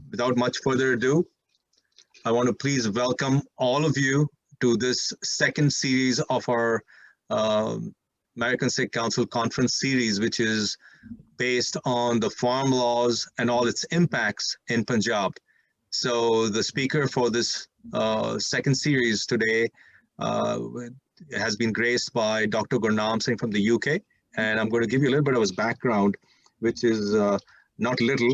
Without much further ado, I want to please welcome all of you to this second series of our uh, American Sikh Council conference series, which is based on the farm laws and all its impacts in Punjab. So the speaker for this second series today uh, has been graced by Dr. Gurnam Singh from the UK. And I'm going to give you a little bit of his background, which is not little,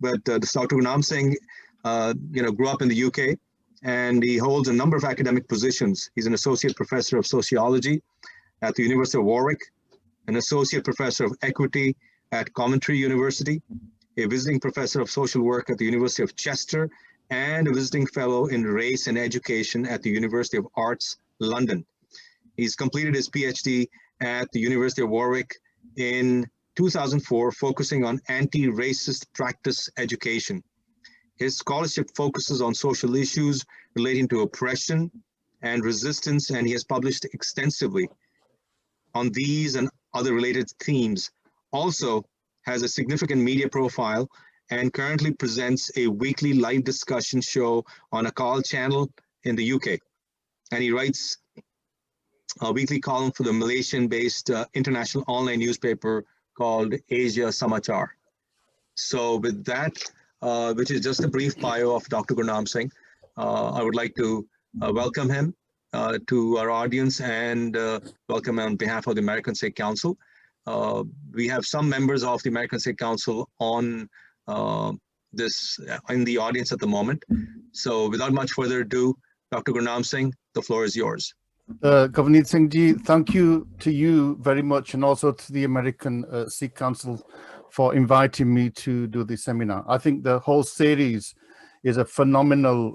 but Dr. Gurnam Singh, grew up in the UK, and he holds a number of academic positions. He's an associate professor of sociology at the University of Warwick, an associate professor of equity at Coventry University, a visiting professor of social work at the University of Chester, and a visiting fellow in race and education at the University of Arts, London. He's completed his PhD at the University of Warwick in 2004, focusing on anti-racist practice education. His scholarship focuses on social issues relating to oppression and resistance, and he has published extensively on these and other related themes. Also has a significant media profile and currently presents a weekly live discussion show on a call channel in the UK. And he writes a weekly column for the Malaysian-based international online newspaper called Asia Samachar. So with that, which is just a brief bio of Dr. Gurnam Singh, I would like to welcome him to our audience and welcome him on behalf of the American Sikh Council. We have some members of the American Sikh Council on in the audience at the moment. So without much further ado, Dr. Gurnam Singh, the floor is yours. Governor Singh ji, thank you to you very much, and also to the American Sikh Council for inviting me to do this seminar. I think the whole series is a phenomenal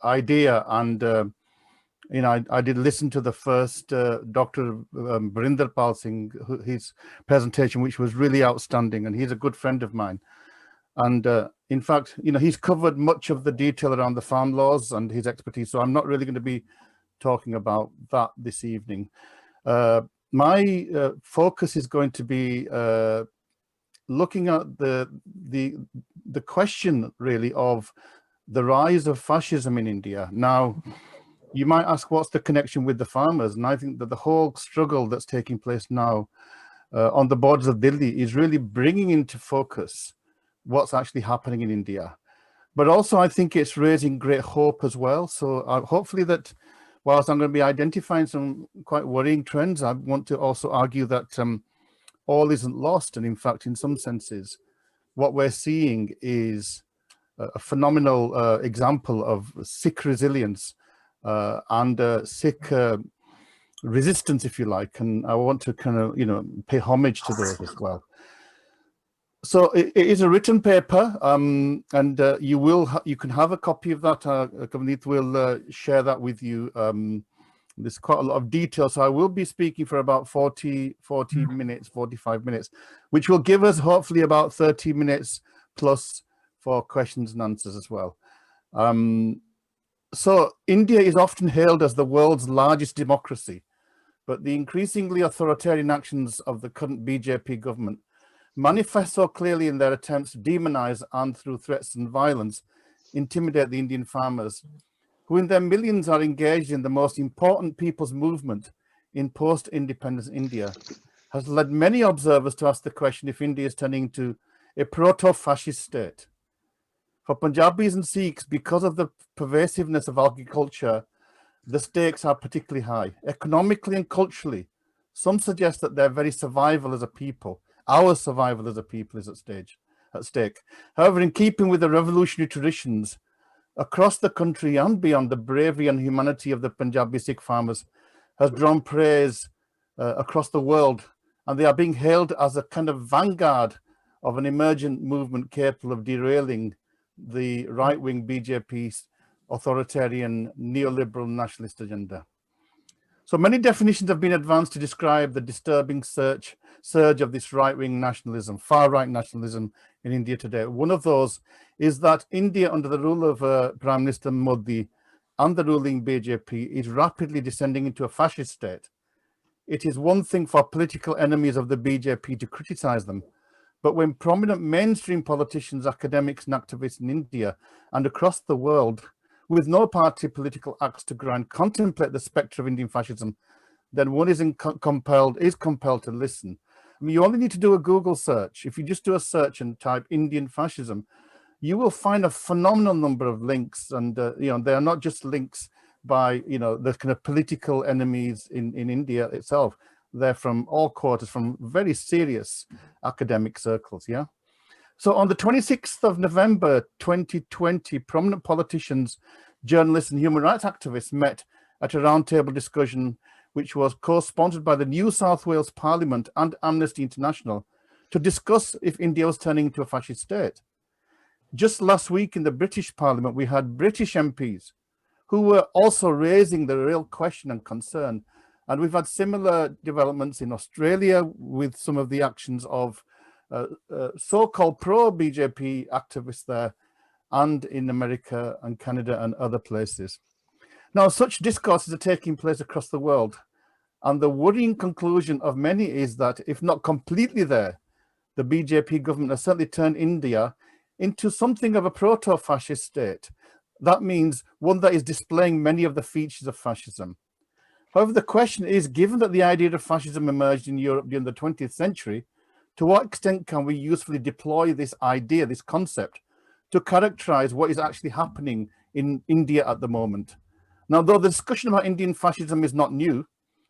idea, and I did listen to the first Dr. Barinder Pal Singh, his presentation, which was really outstanding, and he's a good friend of mine. And in fact, he's covered much of the detail around the farm laws and his expertise, so I'm not really going to be talking about that this evening. My focus is going to be looking at the question really of the rise of fascism in India. Now, you might ask, what's the connection with the farmers? And I think that the whole struggle that's taking place now on the borders of Delhi is really bringing into focus what's actually happening in India. But also, I think it's raising great hope as well. So hopefully that, whilst I'm going to be identifying some quite worrying trends, I want to also argue that all isn't lost. And in fact, in some senses, what we're seeing is a phenomenal example of Sikh resilience and Sikh resistance, if you like. And I want to kind of, pay homage to those as well. So it is a written paper, and you can have a copy of that. Kavneet will share that with you. There's quite a lot of detail, so I will be speaking for about 40 minutes, 45 minutes, which will give us hopefully about 30 minutes plus for questions and answers as well. So India is often hailed as the world's largest democracy, but the increasingly authoritarian actions of the current BJP government manifest so clearly in their attempts to demonize and, through threats and violence, intimidate the Indian farmers, who in their millions are engaged in the most important people's movement in post-independence India, has led many observers to ask the question if India is turning into a proto-fascist state. For Punjabis and Sikhs, because of the pervasiveness of agriculture, the stakes are particularly high. Economically and culturally, some suggest that their very survival as a people, our survival as a people, is at stake. However, in keeping with the revolutionary traditions across the country and beyond, the bravery and humanity of the Punjabi Sikh farmers has drawn praise across the world, and they are being hailed as a kind of vanguard of an emergent movement capable of derailing the right-wing BJP's authoritarian neoliberal nationalist agenda. So many definitions have been advanced to describe the disturbing surge of this right-wing nationalism, far-right nationalism in India today. One of those is that India, under the rule of Prime Minister Modi and the ruling BJP, is rapidly descending into a fascist state. It is one thing for political enemies of the BJP to criticize them, But when prominent mainstream politicians, academics and activists in India and across the world, with no party political axe to grind, contemplate the spectre of Indian fascism, then one is compelled to listen. I mean, you only need to do a Google search. If you just do a search and type Indian fascism, you will find a phenomenal number of links. And, they are not just links by, the kind of political enemies in India itself. They're from all quarters, from very serious academic circles, yeah? So on the 26th of November, 2020, prominent politicians, journalists and human rights activists met at a roundtable discussion which was co-sponsored by the New South Wales Parliament and Amnesty International to discuss if India was turning into a fascist state. Just last week in the British Parliament, we had British MPs who were also raising the real question and concern. And we've had similar developments in Australia with some of the actions of so-called pro-BJP activists there, and in America and Canada and other places. Now, such discourses are taking place across the world. And the worrying conclusion of many is that, if not completely there, the BJP government has certainly turned India into something of a proto-fascist state. That means one that is displaying many of the features of fascism. However, the question is, given that the idea of fascism emerged in Europe during the 20th century, to what extent can we usefully deploy this idea, this concept, to characterize what is actually happening in India at the moment? Now, though the discussion about Indian fascism is not new,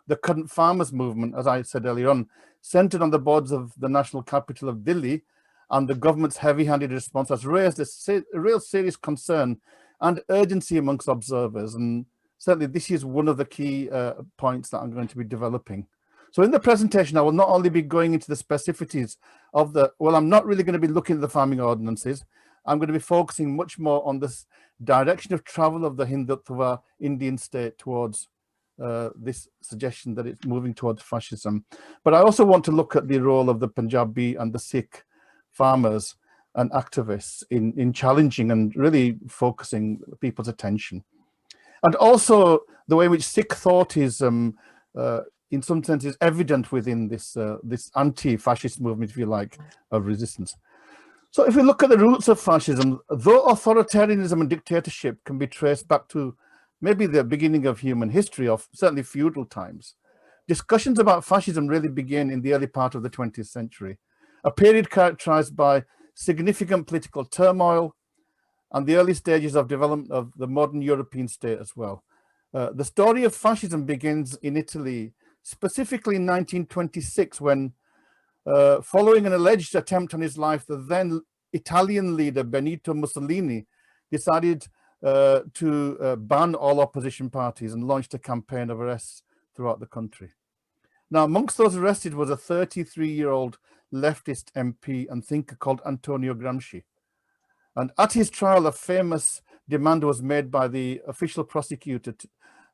the current farmers' movement, as I said earlier on, centered on the boards of the national capital of Delhi, and the government's heavy-handed response has raised a real serious concern and urgency amongst observers. And certainly this is one of the key points that I'm going to be developing. So in the presentation, I will not only be going into the specificities of I'm not really going to be looking at the farming ordinances. I'm going to be focusing much more on this direction of travel of the Hindutva Indian state towards this suggestion that it's moving towards fascism. But I also want to look at the role of the Punjabi and the Sikh farmers and activists in challenging and really focusing people's attention. And also the way in which Sikh thought is, in some sense, is evident within this anti-fascist movement, if you like, of resistance. So if we look at the roots of fascism, though authoritarianism and dictatorship can be traced back to maybe the beginning of human history, or certainly feudal times, discussions about fascism really began in the early part of the 20th century, a period characterized by significant political turmoil and the early stages of development of the modern European state as well. The story of fascism begins in Italy, specifically in 1926, when, following an alleged attempt on his life, the then Italian leader Benito Mussolini decided to ban all opposition parties and launched a campaign of arrests throughout the country. Now, amongst those arrested was a 33-year-old leftist MP and thinker called Antonio Gramsci. And at his trial, a famous demand was made by the official prosecutor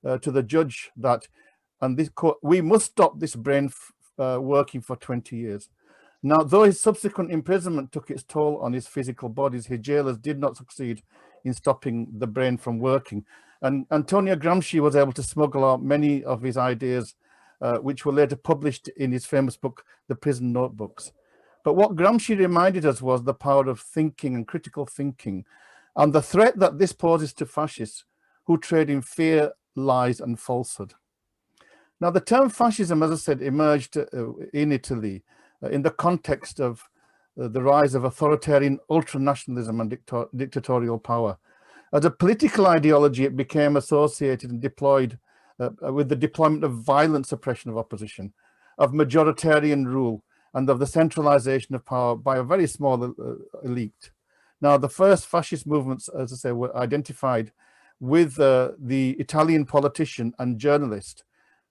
to the judge that, and this quote, "We must stop this brain working for 20 years. Now, though his subsequent imprisonment took its toll on his physical bodies, his jailers did not succeed in stopping the brain from working. And Antonio Gramsci was able to smuggle out many of his ideas, which were later published in his famous book, The Prison Notebooks. But what Gramsci reminded us was the power of thinking and critical thinking, and the threat that this poses to fascists who trade in fear, lies, and falsehood. Now, the term fascism, as I said, emerged in Italy in the context of the rise of authoritarian ultranationalism and dictatorial power. As a political ideology, it became associated and deployed with the deployment of violent suppression of opposition, of majoritarian rule, and of the centralization of power by a very small elite. Now, the first fascist movements, as I say, were identified with the Italian politician and journalist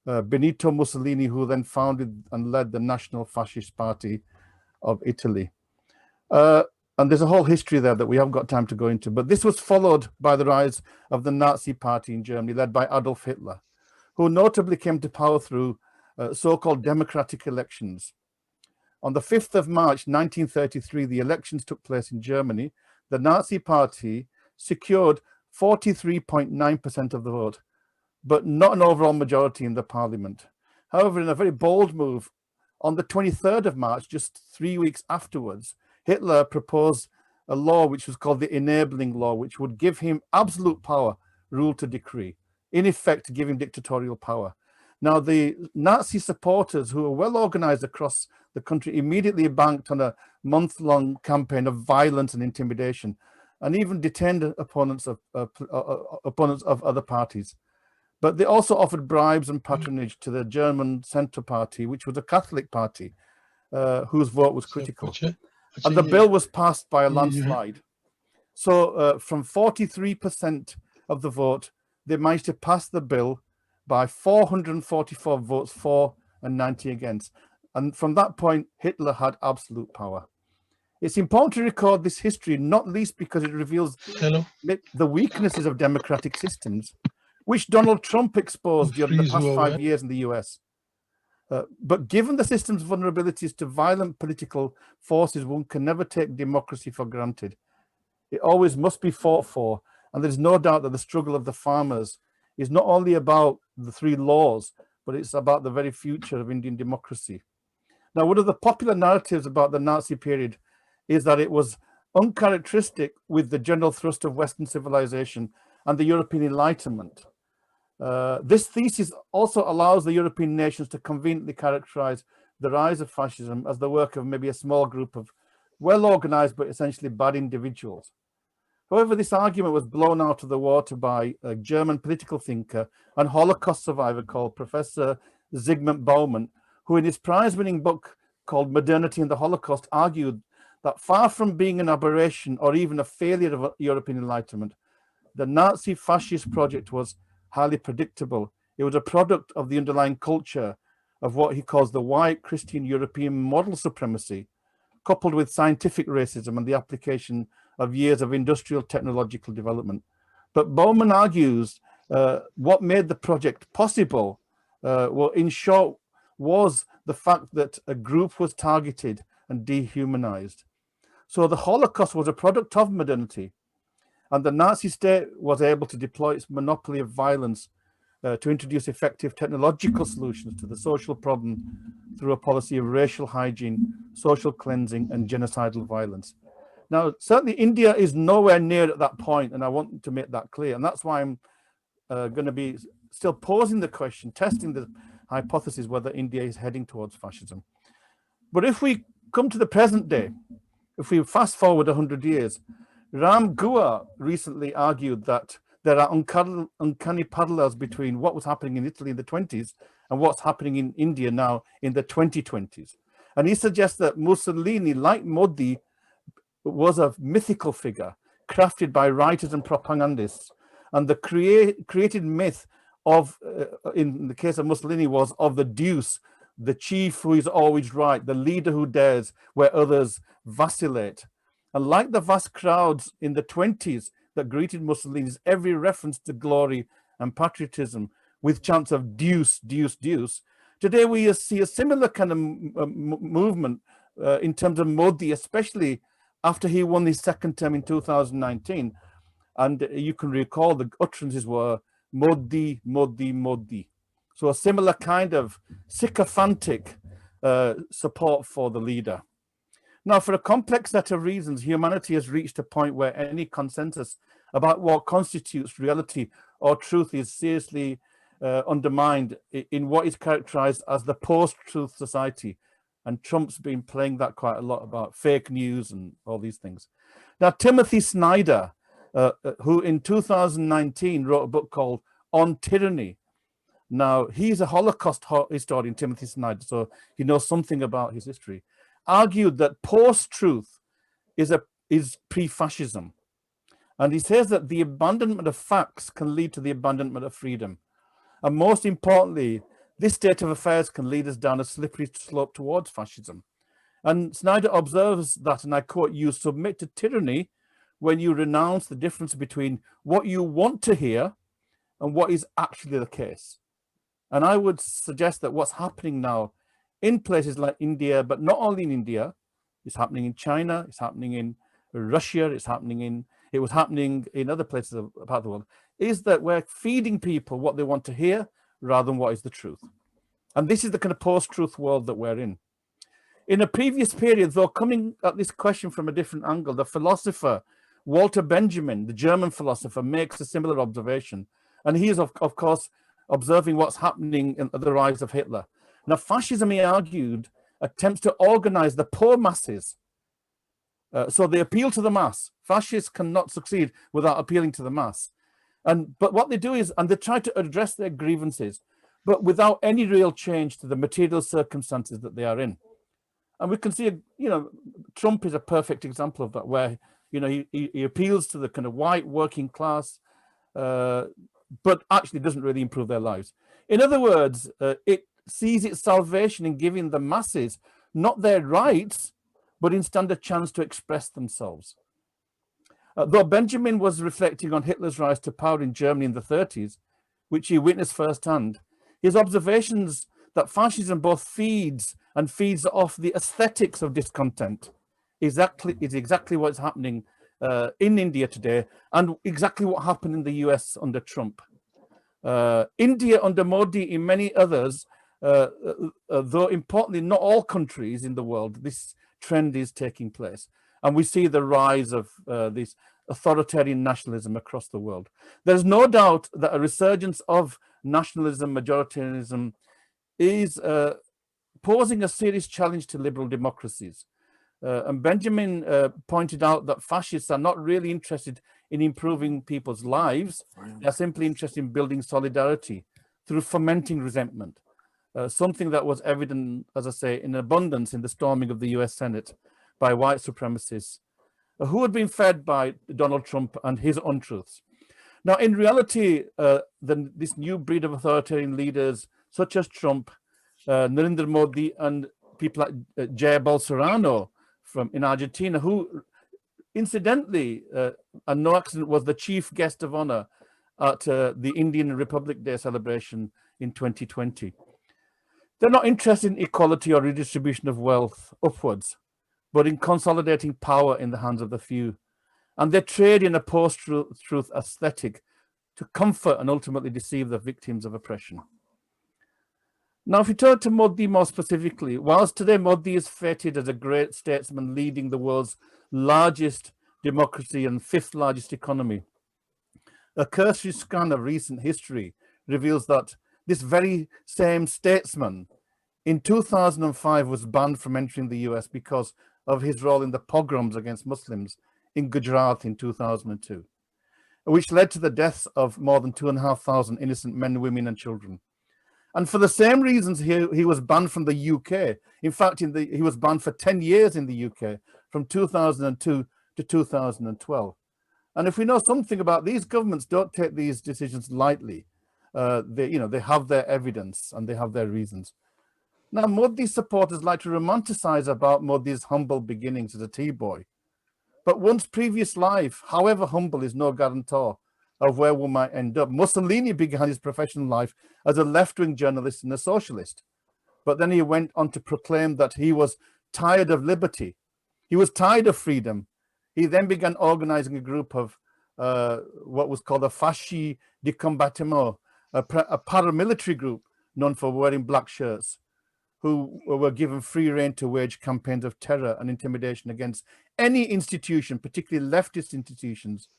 Benito Mussolini, who then founded and led the National Fascist Party of Italy. And there's a whole history there that we haven't got time to go into, but this was followed by the rise of the Nazi Party in Germany, led by Adolf Hitler, who notably came to power through so-called democratic elections. On the 5th of March, 1933, the elections took place in Germany. The Nazi Party secured 43.9% of the vote, but not an overall majority in the parliament. However, in a very bold move, On the 23rd of March, just 3 weeks afterwards, Hitler proposed a law which was called the Enabling Law, which would give him absolute power, rule to decree, in effect giving dictatorial power. Now, the Nazi supporters, who were well organized across the country, immediately banked on a month-long campaign of violence and intimidation, and even detained opponents of other parties. But they also offered bribes and patronage to the German Centre Party, which was a Catholic party, whose vote was critical. And the bill was passed by a landslide. So from 43% of the vote, they managed to pass the bill by 444 votes for and 90 against. And from that point, Hitler had absolute power. It's important to record this history, not least because it reveals the weaknesses of democratic systems, which Donald Trump exposed during the past 5 years in the US. But given the system's vulnerabilities to violent political forces, one can never take democracy for granted. It always must be fought for, and there's no doubt that the struggle of the farmers is not only about the 3 laws, but it's about the very future of Indian democracy. Now, one of the popular narratives about the Nazi period is that it was uncharacteristic with the general thrust of Western civilization and the European Enlightenment. This thesis also allows the European nations to conveniently characterize the rise of fascism as the work of maybe a small group of well-organized but essentially bad individuals. However, this argument was blown out of the water by a German political thinker and Holocaust survivor called Professor Zygmunt Bauman, who in his prize-winning book called Modernity and the Holocaust argued that far from being an aberration or even a failure of European Enlightenment, the Nazi fascist project was highly predictable. It was a product of the underlying culture of what he calls the white Christian European model supremacy, coupled with scientific racism and the application of years of industrial technological development. But Bauman argues what made the project possible, well, in short, was the fact that a group was targeted and dehumanized. So the Holocaust was a product of modernity, and the Nazi state was able to deploy its monopoly of violence to introduce effective technological solutions to the social problem through a policy of racial hygiene, social cleansing, and genocidal violence. Now, certainly India is nowhere near at that point, and I want to make that clear. And that's why I'm going to be still posing the question, testing the hypothesis whether India is heading towards fascism. But if we come to the present day, if we fast forward 100 years, Ram Gua recently argued that there are uncanny parallels between what was happening in Italy in the 20s and what's happening in India now in the 2020s. And he suggests that Mussolini, like Modi, was a mythical figure crafted by writers and propagandists. And the created myth of, in the case of Mussolini, was of the deuce, the chief who is always right, the leader who dares where others vacillate. And like the vast crowds in the 20s that greeted Mussolini's every reference to glory and patriotism with chants of deuce, deuce, deuce, today we see a similar kind of movement in terms of Modi, especially after he won his second term in 2019. And you can recall the utterances were Modi, Modi, Modi. So a similar kind of sycophantic support for the leader. Now, for a complex set of reasons, humanity has reached a point where any consensus about what constitutes reality or truth is seriously undermined in what is characterized as the post-truth society. And Trump's been playing that quite a lot about fake news and all these things. Now, Timothy Snyder, who in 2019 wrote a book called On Tyranny. Now, he's a Holocaust historian, Timothy Snyder, so he knows something about his history, argued that post-truth is pre-fascism. And he says that the abandonment of facts can lead to the abandonment of freedom. And most importantly, this state of affairs can lead us down a slippery slope towards fascism. And Snyder observes that, and I quote, "You submit to tyranny when you renounce the difference between what you want to hear and what is actually the case." And I would suggest that what's happening now in places like India, but not only in India, it's happening in China, it's happening in Russia, it was happening in other places about the world, is that we're feeding people what they want to hear rather than what is the truth. And this is the kind of post-truth world that we're in. In a previous period, though, coming at this question from a different angle, the philosopher Walter Benjamin, the German philosopher, makes a similar observation. And he is, of course, observing what's happening in the rise of Hitler. Now, fascism, he argued, attempts to organize the poor masses. So they appeal to the mass. Fascists cannot succeed without appealing to the mass. But what they do is, and they try to address their grievances, but without any real change to the material circumstances that they are in. And we can see, Trump is a perfect example of that, where, he appeals to the kind of white working class, but actually doesn't really improve their lives. In other words, it sees its salvation in giving the masses not their rights, but instead a chance to express themselves. Though Benjamin was reflecting on Hitler's rise to power in Germany in the 30s, which he witnessed firsthand, his observations that fascism both feeds off the aesthetics of discontent is exactly what's happening in India today, and exactly what happened in the US under Trump. India under Modi, in many others, though importantly not all countries in the world, this trend is taking place. And we see the rise of this authoritarian nationalism across the world. There's no doubt that a resurgence of nationalism, majoritarianism, is posing a serious challenge to liberal democracies. And Benjamin pointed out that fascists are not really interested in improving people's lives. They're simply interested in building solidarity through fomenting resentment. Something that was evident, as I say, in abundance in the storming of the US Senate by white supremacists who had been fed by Donald Trump and his untruths. Now, in reality, this new breed of authoritarian leaders, such as Trump, Narendra Modi, and people like Jair Bolsonaro in Argentina, who incidentally, and no accident, was the chief guest of honor at the Indian Republic Day celebration in 2020. They're not interested in equality or redistribution of wealth upwards, but in consolidating power in the hands of the few. And they trade in a post-truth aesthetic to comfort and ultimately deceive the victims of oppression. Now, if we turn to Modi more specifically, whilst today Modi is feted as a great statesman leading the world's largest democracy and fifth largest economy, a cursory scan of recent history reveals that this very same statesman in 2005 was banned from entering the US because of his role in the pogroms against Muslims in Gujarat in 2002, which led to the deaths of more than 2,500 innocent men, women, and children. And for the same reasons, he was banned from the UK. In fact, he was banned for 10 years in the UK, from 2002 to 2012. And if we know something about these governments, don't take these decisions lightly. They have their evidence and they have their reasons. Now, Modi's supporters like to romanticize about Modi's humble beginnings as a tea boy. But one's previous life, however humble, is no guarantor of where one might end up. Mussolini began his professional life as a left-wing journalist and a socialist. But then he went on to proclaim that he was tired of liberty. He was tired of freedom. He then began organizing a group of what was called a Fasci di Combattimento, a paramilitary group known for wearing black shirts, who were given free rein to wage campaigns of terror and intimidation against any institution, particularly leftist institutions,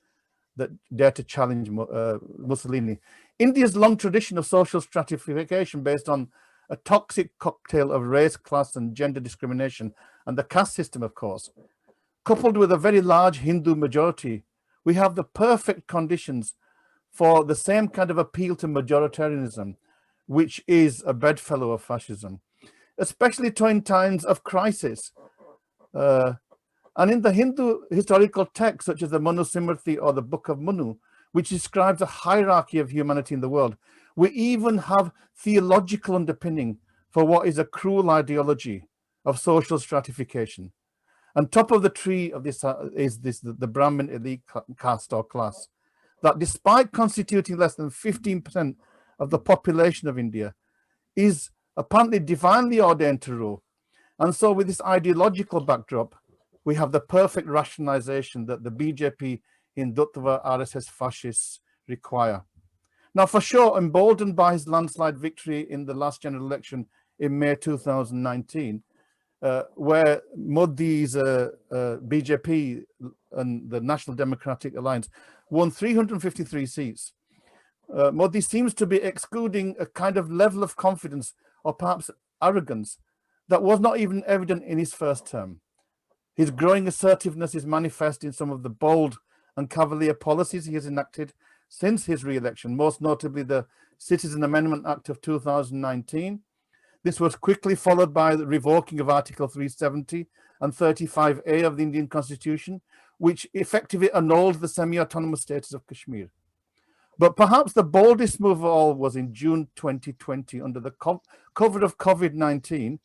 that dare to challenge Mussolini. India's long tradition of social stratification based on a toxic cocktail of race, class, and gender discrimination, and the caste system, of course, coupled with a very large Hindu majority, we have the perfect conditions for the same kind of appeal to majoritarianism, which is a bedfellow of fascism, especially in times of crisis. And in the Hindu historical texts, such as the Manu Simriti or the Book of Manu, which describes a hierarchy of humanity in the world, we even have theological underpinning for what is a cruel ideology of social stratification. And top of the tree of this is the Brahmin elite caste or class, that despite constituting less than 15% of the population of India, is apparently divinely ordained to rule. And so with this ideological backdrop, we have the perfect rationalization that the BJP, Hindutva, RSS fascists require. Now, for sure, emboldened by his landslide victory in the last general election in May 2019, where Modi's BJP and the National Democratic Alliance won 353 seats. Modi seems to be excluding a kind of level of confidence or perhaps arrogance that was not even evident in his first term. His growing assertiveness is manifest in some of the bold and cavalier policies he has enacted since his re-election, most notably the Citizen Amendment Act of 2019. This was quickly followed by the revoking of Article 370 and 35A of the Indian Constitution, which effectively annulled the semi-autonomous status of Kashmir. But perhaps the boldest move of all was in June 2020, under the cover of COVID-19,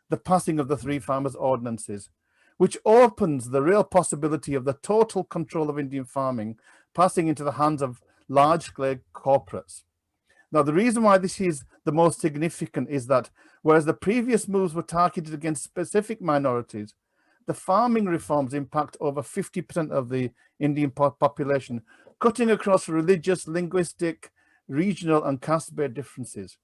the passing of the Three Farmers Ordinances, which opens the real possibility of the total control of Indian farming passing into the hands of large-scale corporates. Now, the reason why this is the most significant is that whereas the previous moves were targeted against specific minorities, the farming reforms impact over 50% of the Indian population, cutting across religious, linguistic, regional, and caste-based differences.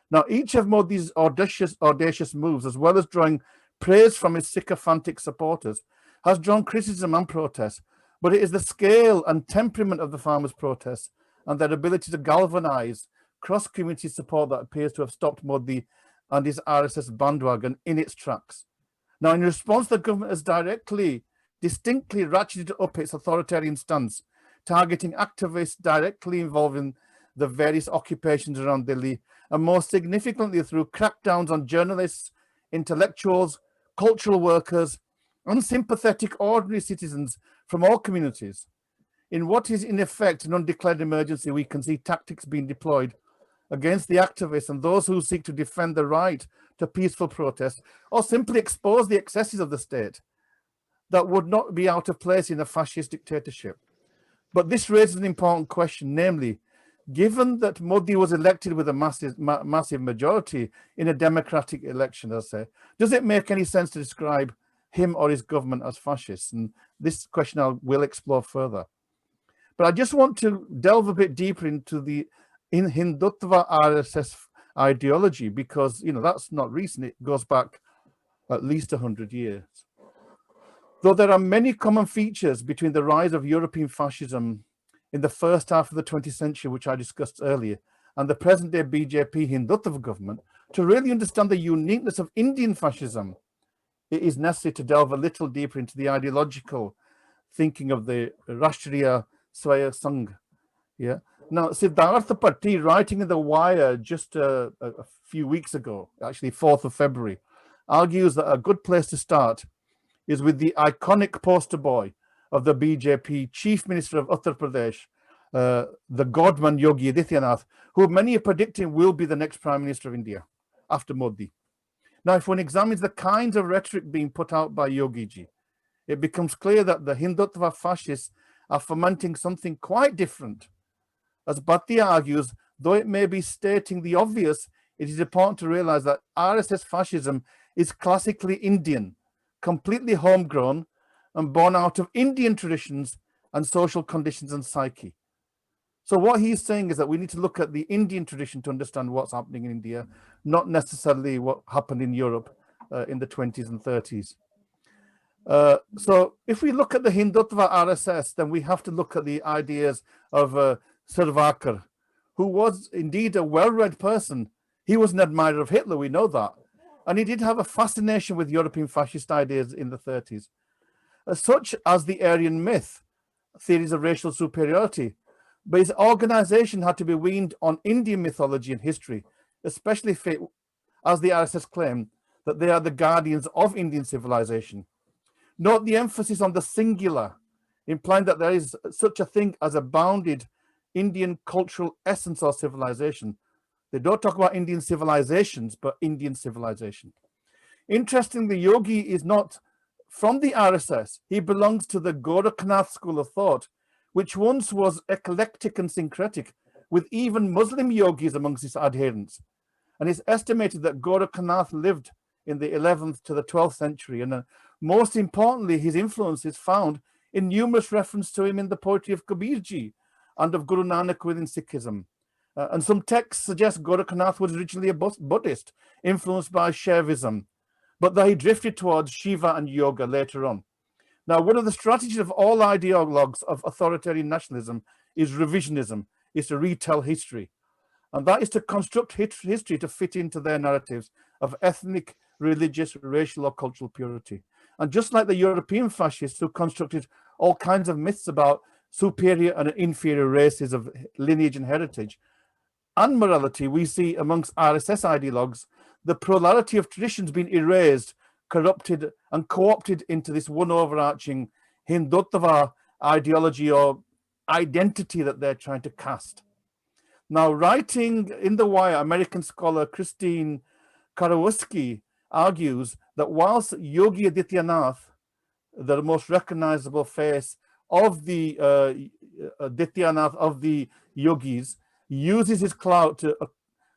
Now, each of Modi's audacious moves, as well as drawing praise from his sycophantic supporters, has drawn criticism and protest, but it is the scale and temperament of the farmers' protests and their ability to galvanize cross-community support that appears to have stopped Modi and his RSS bandwagon in its tracks. Now, in response, the government has distinctly ratcheted up its authoritarian stance, targeting activists directly involved in the various occupations around Delhi, and most significantly through crackdowns on journalists, intellectuals, cultural workers, unsympathetic ordinary citizens from all communities. In what is in effect an undeclared emergency, we can see tactics being deployed against the activists and those who seek to defend the right to peaceful protest or simply expose the excesses of the state that would not be out of place in a fascist dictatorship. But this raises an important question, namely, given that Modi was elected with a massive majority in a democratic election, as I say, does it make any sense to describe him or his government as fascists? And this question I will explore further. But I just want to delve a bit deeper into the Hindutva RSS ideology, because, you know, that's not recent. It goes back at least 100 years. Though there are many common features between the rise of European fascism in the first half of the 20th century, which I discussed earlier, and the present-day BJP Hindutva government, to really understand the uniqueness of Indian fascism, it is necessary to delve a little deeper into the ideological thinking of the Rashtriya Swaya Sangh. Yeah. Now, Siddhartha Patti, writing in The Wire just a few weeks ago, actually 4th of February, argues that a good place to start is with the iconic poster boy of the BJP Chief Minister of Uttar Pradesh, the Godman Yogi Adityanath, who many are predicting will be the next Prime Minister of India after Modi. Now, if one examines the kinds of rhetoric being put out by Yogi ji, it becomes clear that the Hindutva fascists are fomenting something quite different. As Bhatia argues, though it may be stating the obvious, it is important to realize that RSS fascism is classically Indian, completely homegrown, and born out of Indian traditions and social conditions and psyche. So what he's saying is that we need to look at the Indian tradition to understand what's happening in India, not necessarily what happened in Europe in the 20s and 30s. So if we look at the Hindutva RSS, then we have to look at the ideas of Sarvarkar, who was indeed a well-read person. He was an admirer of Hitler, we know that. And he did have a fascination with European fascist ideas in the 30s, such as the Aryan myth, theories of racial superiority. But his organization had to be weaned on Indian mythology and history, especially if it, as the RSS claim, that they are the guardians of Indian civilization. Note the emphasis on the singular, implying that there is such a thing as a bounded Indian cultural essence or civilization. They don't talk about Indian civilizations, but Indian civilization. Interestingly, Yogi is not from the RSS. He belongs to the Gorakhnath school of thought, which once was eclectic and syncretic, with even Muslim yogis amongst its adherents. And it's estimated that Gorakhnath lived in the 11th to the 12th century. And most importantly, his influence is found in numerous references to him in the poetry of Kabirji and of Guru Nanak within Sikhism. And some texts suggest Gorakhnath was originally a Buddhist, influenced by Shaivism. but that he drifted towards Shiva and yoga later on. Now, one of the strategies of all ideologues of authoritarian nationalism is revisionism, is to retell history. And that is to construct history to fit into their narratives of ethnic, religious, racial, or cultural purity. And just like the European fascists who constructed all kinds of myths about superior and inferior races of lineage and heritage and morality, we see amongst RSS ideologues the plurality of traditions being erased, corrupted, and co-opted into this one overarching Hindutva ideology or identity that they're trying to cast. Now, writing in The Wire, American scholar Christine Karowski argues that whilst Yogi Adityanath, the most recognizable face of the Adityanath of the yogis, uses his clout to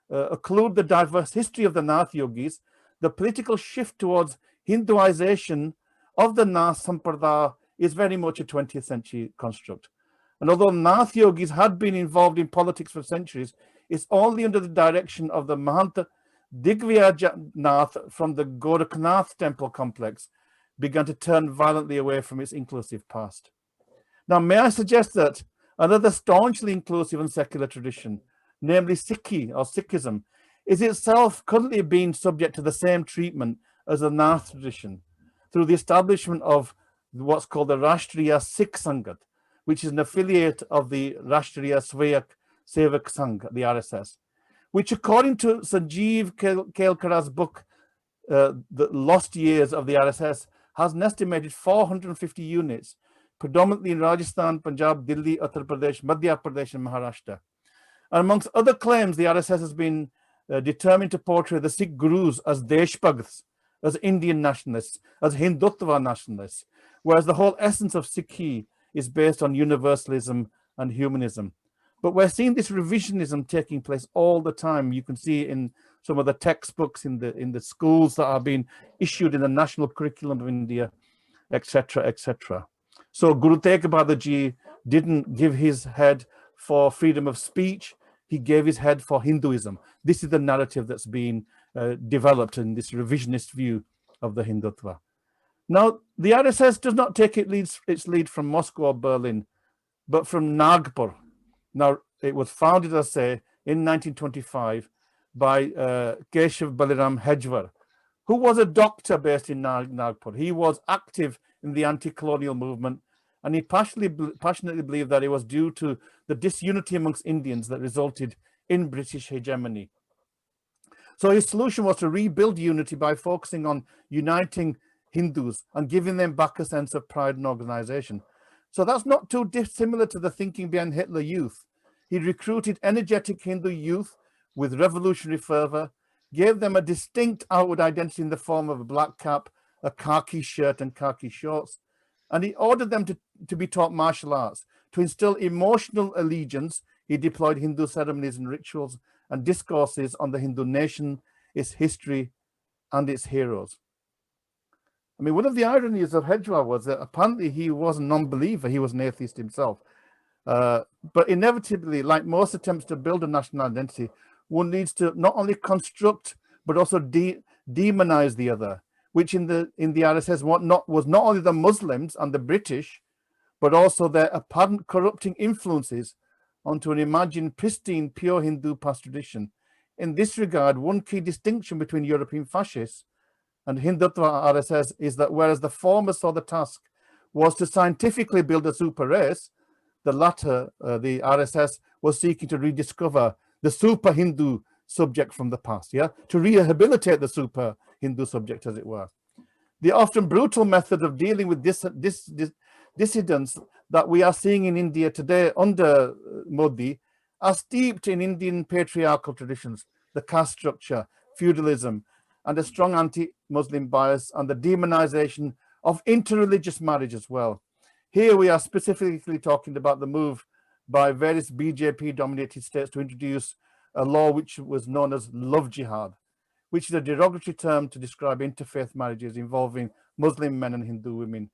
occlude the diverse history of the Nath yogis, the political shift towards Hinduization of the Nath Sampradaya is very much a 20th century construct. And although Nath yogis had been involved in politics for centuries, it's only under the direction of the Mahanta Digvijayanath from the Gorakhnath temple complex began to turn violently away from its inclusive past. Now, may I suggest that another staunchly inclusive and secular tradition, namely Sikhi or Sikhism, is itself currently being subject to the same treatment as the Nath tradition through the establishment of what's called the Rashtriya Sikh Sangat, which is an affiliate of the Rashtriya Swayak Sevak Sangh, the RSS, which according to Sanjeev Kelkara's book, The Lost Years of the RSS, has an estimated 450 units, predominantly in Rajasthan, Punjab, Delhi, Uttar Pradesh, Madhya Pradesh, and Maharashtra. And amongst other claims, the RSS has been determined to portray the Sikh gurus as Deshbhagts, as Indian nationalists, as Hindutva nationalists, whereas the whole essence of Sikhi is based on universalism and humanism. But we're seeing this revisionism taking place all the time. You can see in some of the textbooks in the schools that are being issued in the national curriculum of India, etc., etc. So Guru Tegh Bahadur Ji didn't give his head for freedom of speech. He gave his head for Hinduism. This is the narrative that's being developed in this revisionist view of the Hindutva. Now, the RSS does not take its lead from Moscow or Berlin, but from Nagpur. Now, it was founded, as I say, in 1925 by Keshav Baliram Hedgewar, who was a doctor based in Nagpur. He was active in the anti-colonial movement, and he passionately believed that it was due to the disunity amongst Indians that resulted in British hegemony. So his solution was to rebuild unity by focusing on uniting Hindus and giving them back a sense of pride and organization. So that's not too dissimilar to the thinking behind Hitler Youth. He recruited energetic Hindu youth with revolutionary fervor, gave them a distinct outward identity in the form of a black cap, a khaki shirt and khaki shorts, and he ordered them to be taught martial arts. To instill emotional allegiance, he deployed Hindu ceremonies and rituals and discourses on the Hindu nation, its history, and its heroes. I mean, one of the ironies of Hedgewar was that apparently he was a non-believer. He was an atheist himself. But inevitably, like most attempts to build a national identity, one needs to not only construct, but also demonize the other, which in the RSS was not only the Muslims and the British, but also their apparent corrupting influences onto an imagined pristine, pure Hindu past tradition. In this regard, one key distinction between European fascists and Hindutva RSS is that whereas the former saw the task was to scientifically build a super race, the latter, the RSS, was seeking to rediscover the super Hindu subject from the past, to rehabilitate the super Hindu subject, as it were. The often brutal method of dealing with dissidents that we are seeing in India today under Modi are steeped in Indian patriarchal traditions, the caste structure, feudalism, and a strong anti-Muslim bias and the demonization of interreligious marriage as well. Here we are specifically talking about the move by various BJP-dominated states to introduce a law which was known as love jihad, which is a derogatory term to describe interfaith marriages involving Muslim men and Hindu women.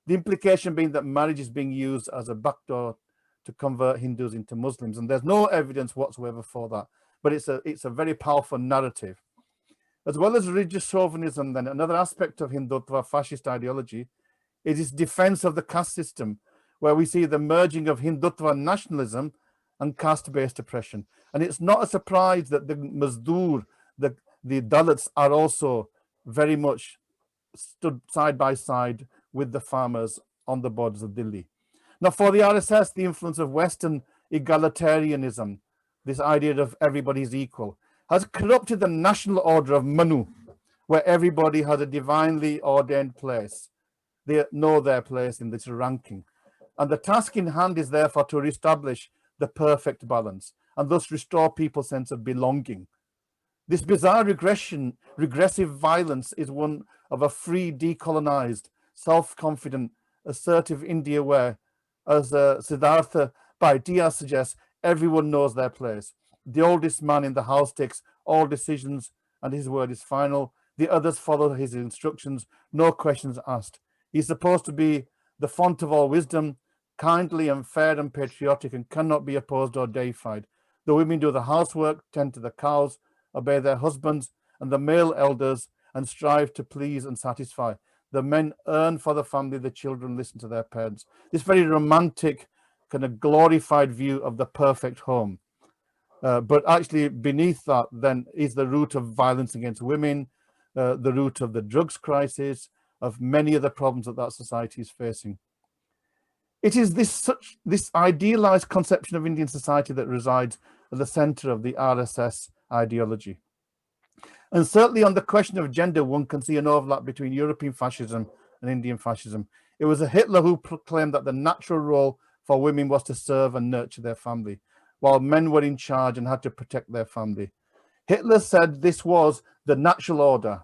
The implication being that marriage is being used as a backdoor to convert Hindus into Muslims, and there's no evidence whatsoever for that. But it's a very powerful narrative. As well as religious chauvinism, then another aspect of Hindutva fascist ideology is its defense of the caste system, where we see the merging of Hindutva nationalism and caste-based oppression. And it's not a surprise that the Mazdoor, the Dalits, are also very much stood side by side with the farmers on the borders of Delhi. Now, for the RSS, the influence of Western egalitarianism, this idea of everybody's equal, has corrupted the national order of Manu, where everybody has a divinely ordained place. They know their place in this ranking. And the task in hand is therefore to reestablish the perfect balance and thus restore people's sense of belonging. This bizarre regressive violence is one of a free, decolonized, self-confident, assertive India where, as Siddhartha Bhatia suggests, everyone knows their place. The oldest man in the house takes all decisions and his word is final. The others follow his instructions, no questions asked. He's supposed to be the font of all wisdom, kindly and fair and patriotic, and cannot be opposed or deified. The women do the housework, tend to the cows, obey their husbands and the male elders, and strive to please and satisfy. The men earn for the family, the children listen to their parents. This very romantic, kind of glorified view of the perfect home. But actually beneath that then is the root of violence against women, the root of the drugs crisis, of many of the problems that society is facing. It is this idealized conception of Indian society that resides at the center of the RSS ideology. And certainly on the question of gender, one can see an overlap between European fascism and Indian fascism. It was a Hitler who proclaimed that the natural role for women was to serve and nurture their family, while men were in charge and had to protect their family. Hitler said this was the natural order,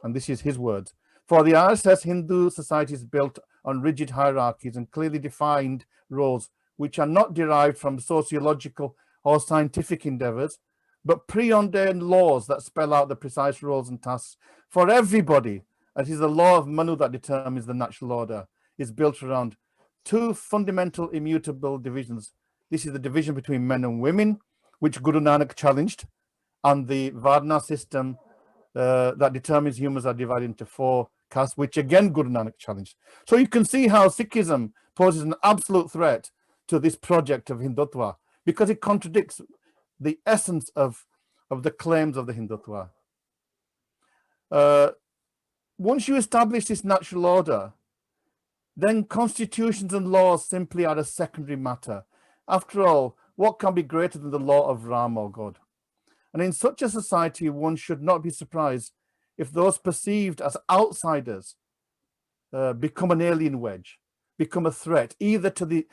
and this is his words. For the RSS, Hindu society is built on rigid hierarchies and clearly defined roles, which are not derived from sociological or scientific endeavors, but preordained laws that spell out the precise roles and tasks for everybody. It is the law of Manu that determines the natural order. It's built around two fundamental immutable divisions. This is the division between men and women, which Guru Nanak challenged, and the Varna system that determines humans are divided into four castes, which again Guru Nanak challenged. So you can see how Sikhism poses an absolute threat to this project of Hindutva, because it contradicts the essence of the claims of the Hindutva. Once you establish this natural order, then constitutions and laws simply are a secondary matter. After all, what can be greater than the law of Ram or God? And in such a society, one should not be surprised if those perceived as outsiders become an alien wedge, become a threat, either to be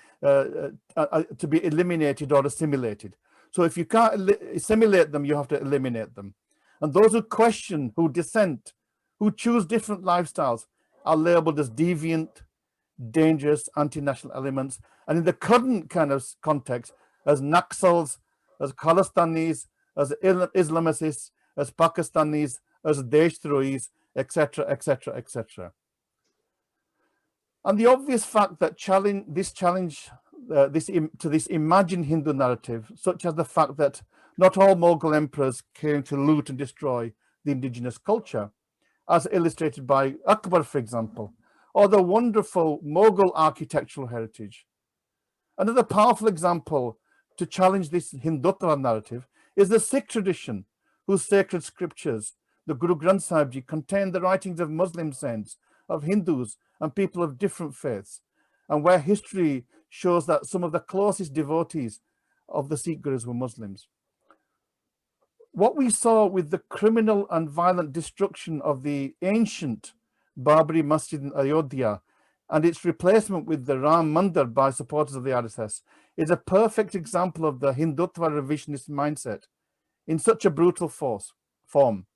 eliminated or assimilated. So if you can't assimilate them, you have to eliminate them. And those who question, who dissent, who choose different lifestyles are labeled as deviant, dangerous, anti-national elements. And in the current kind of context, as Naxals, as Khalistanis, as Islamicists, as Pakistanis, as Deshtrohis, etc., etc., etc. And the obvious fact that this imagined Hindu narrative, such as the fact that not all Mughal emperors came to loot and destroy the indigenous culture, as illustrated by Akbar, for example, or the wonderful Mughal architectural heritage. Another powerful example to challenge this Hindutva narrative is the Sikh tradition, whose sacred scriptures, the Guru Granth Sahib Ji, contain the writings of Muslim saints, of Hindus and people of different faiths, and where history shows that some of the closest devotees of the Sikh Gurus were Muslims. What we saw with the criminal and violent destruction of the ancient Babri Masjid in Ayodhya and its replacement with the Ram Mandir by supporters of the RSS is a perfect example of the Hindutva revisionist mindset in such a brutal form.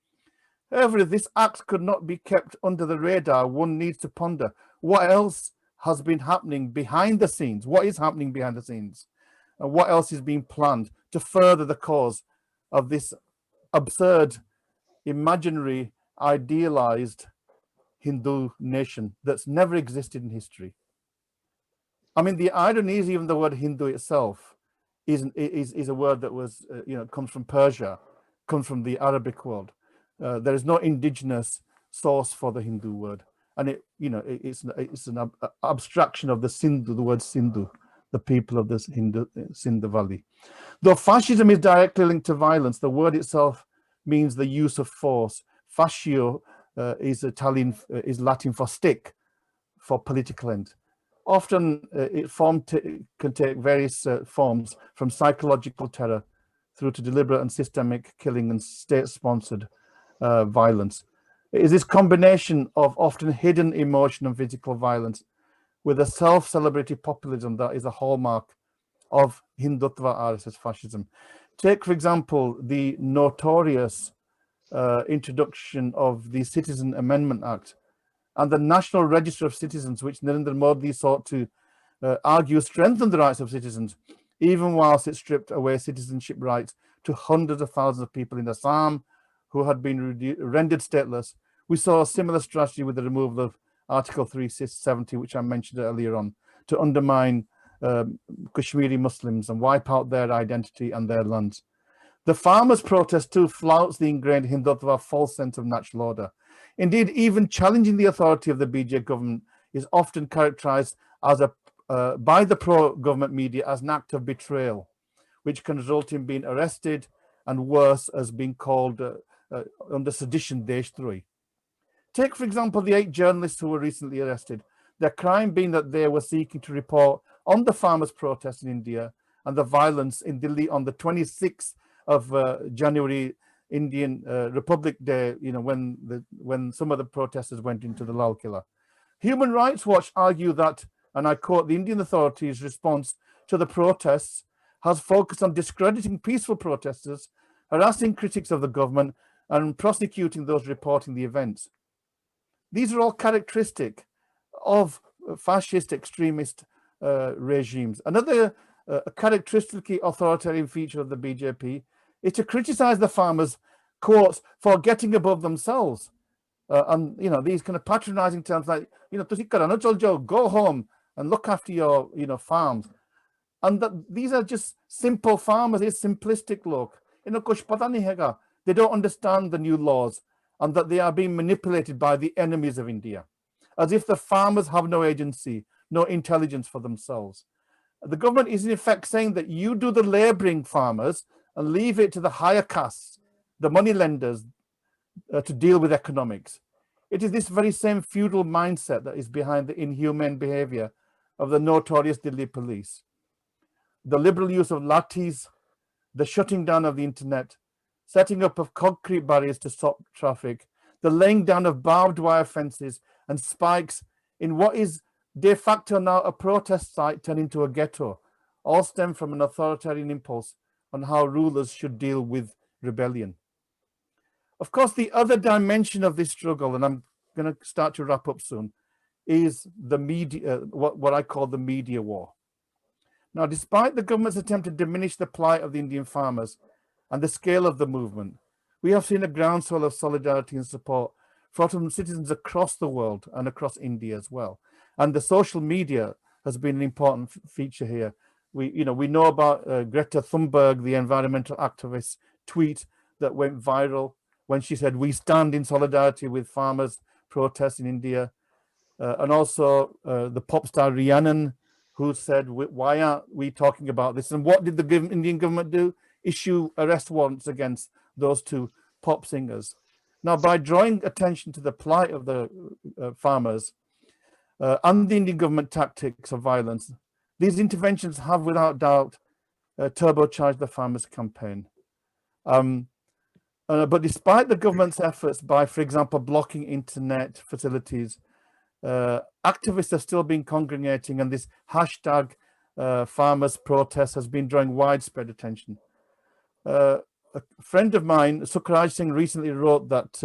However, if this act could not be kept under the radar, one needs to ponder what else has been happening behind the scenes, what is happening behind the scenes, and what else is being planned to further the cause of this absurd, imaginary, idealized Hindu nation that's never existed in history. I mean, the irony is even the word Hindu itself is a word that was, comes from Persia, comes from the Arabic world. There is no indigenous source for the Hindu word, and it's an abstraction of the Sindhu, the word Sindhu, the people of this Sindhu Valley. Though fascism is directly linked to violence, the word itself means the use of force. Fascio is Latin for stick, for political end. Often can take various forms, from psychological terror through to deliberate and systemic killing and state-sponsored violence. It is this combination of often hidden emotion and physical violence with a self-celebratory populism that is a hallmark of Hindutva RSS fascism. Take, for example, the notorious introduction of the Citizen Amendment Act and the National Register of Citizens, which Narendra Modi sought to argue strengthened the rights of citizens, even whilst it stripped away citizenship rights to hundreds of thousands of people in Assam who had been rendered stateless. We saw a similar strategy with the removal of Article 370, which I mentioned earlier on, to undermine Kashmiri Muslims and wipe out their identity and their lands. The farmers' protest too flouts the ingrained Hindutva false sense of natural order. Indeed, even challenging the authority of the BJP government is often characterized as by the pro-government media as an act of betrayal, which can result in being arrested and worse, as being called under sedition Deshdrohi. Take, for example, the 8 journalists who were recently arrested, their crime being that they were seeking to report on the farmers' protest in India and the violence in Delhi on the 26th of January, Indian Republic Day, when some of the protesters went into the Lal Killa. Human Rights Watch argue that, and I quote, the Indian authorities' response to the protests has focused on discrediting peaceful protesters, harassing critics of the government, and prosecuting those reporting the events. These are all characteristic of fascist extremist regimes. Another characteristically authoritarian feature of the BJP is to criticize the farmers, quotes, for getting above themselves. And these kind of patronizing terms like, go home and look after your farms. And that these are just simple farmers. It's simplistic look. They don't understand the new laws, and that they are being manipulated by the enemies of India, as if the farmers have no agency, no intelligence for themselves. The government is in effect saying that you do the laboring, farmers, and leave it to the higher castes, the money lenders, to deal with economics. It is this very same feudal mindset that is behind the inhumane behavior of the notorious Delhi police. The liberal use of lathis, the shutting down of the internet, setting up of concrete barriers to stop traffic, the laying down of barbed wire fences and spikes in what is de facto now a protest site turned into a ghetto, all stem from an authoritarian impulse on how rulers should deal with rebellion. Of course, the other dimension of this struggle, and I'm going to start to wrap up soon, is the media, what I call the media war. Now, despite the government's attempt to diminish the plight of the Indian farmers and the scale of the movement, we have seen a groundswell of solidarity and support from citizens across the world and across India as well. And the social media has been an important feature here. We know about Greta Thunberg, the environmental activist, tweet that went viral when she said, "We stand in solidarity with farmers' protests in India." And also the pop star Rhiannon, who said, "Why aren't we talking about this?" And what did the Indian government do? Issue arrest warrants against those 2 pop singers. Now, by drawing attention to the plight of the farmers and the Indian government tactics of violence, these interventions have without doubt turbocharged the farmers' campaign. But despite the government's efforts by, for example, blocking internet facilities, activists have still been congregating, and this hashtag farmers protest has been drawing widespread attention. A friend of mine, Sukraj Singh, recently wrote that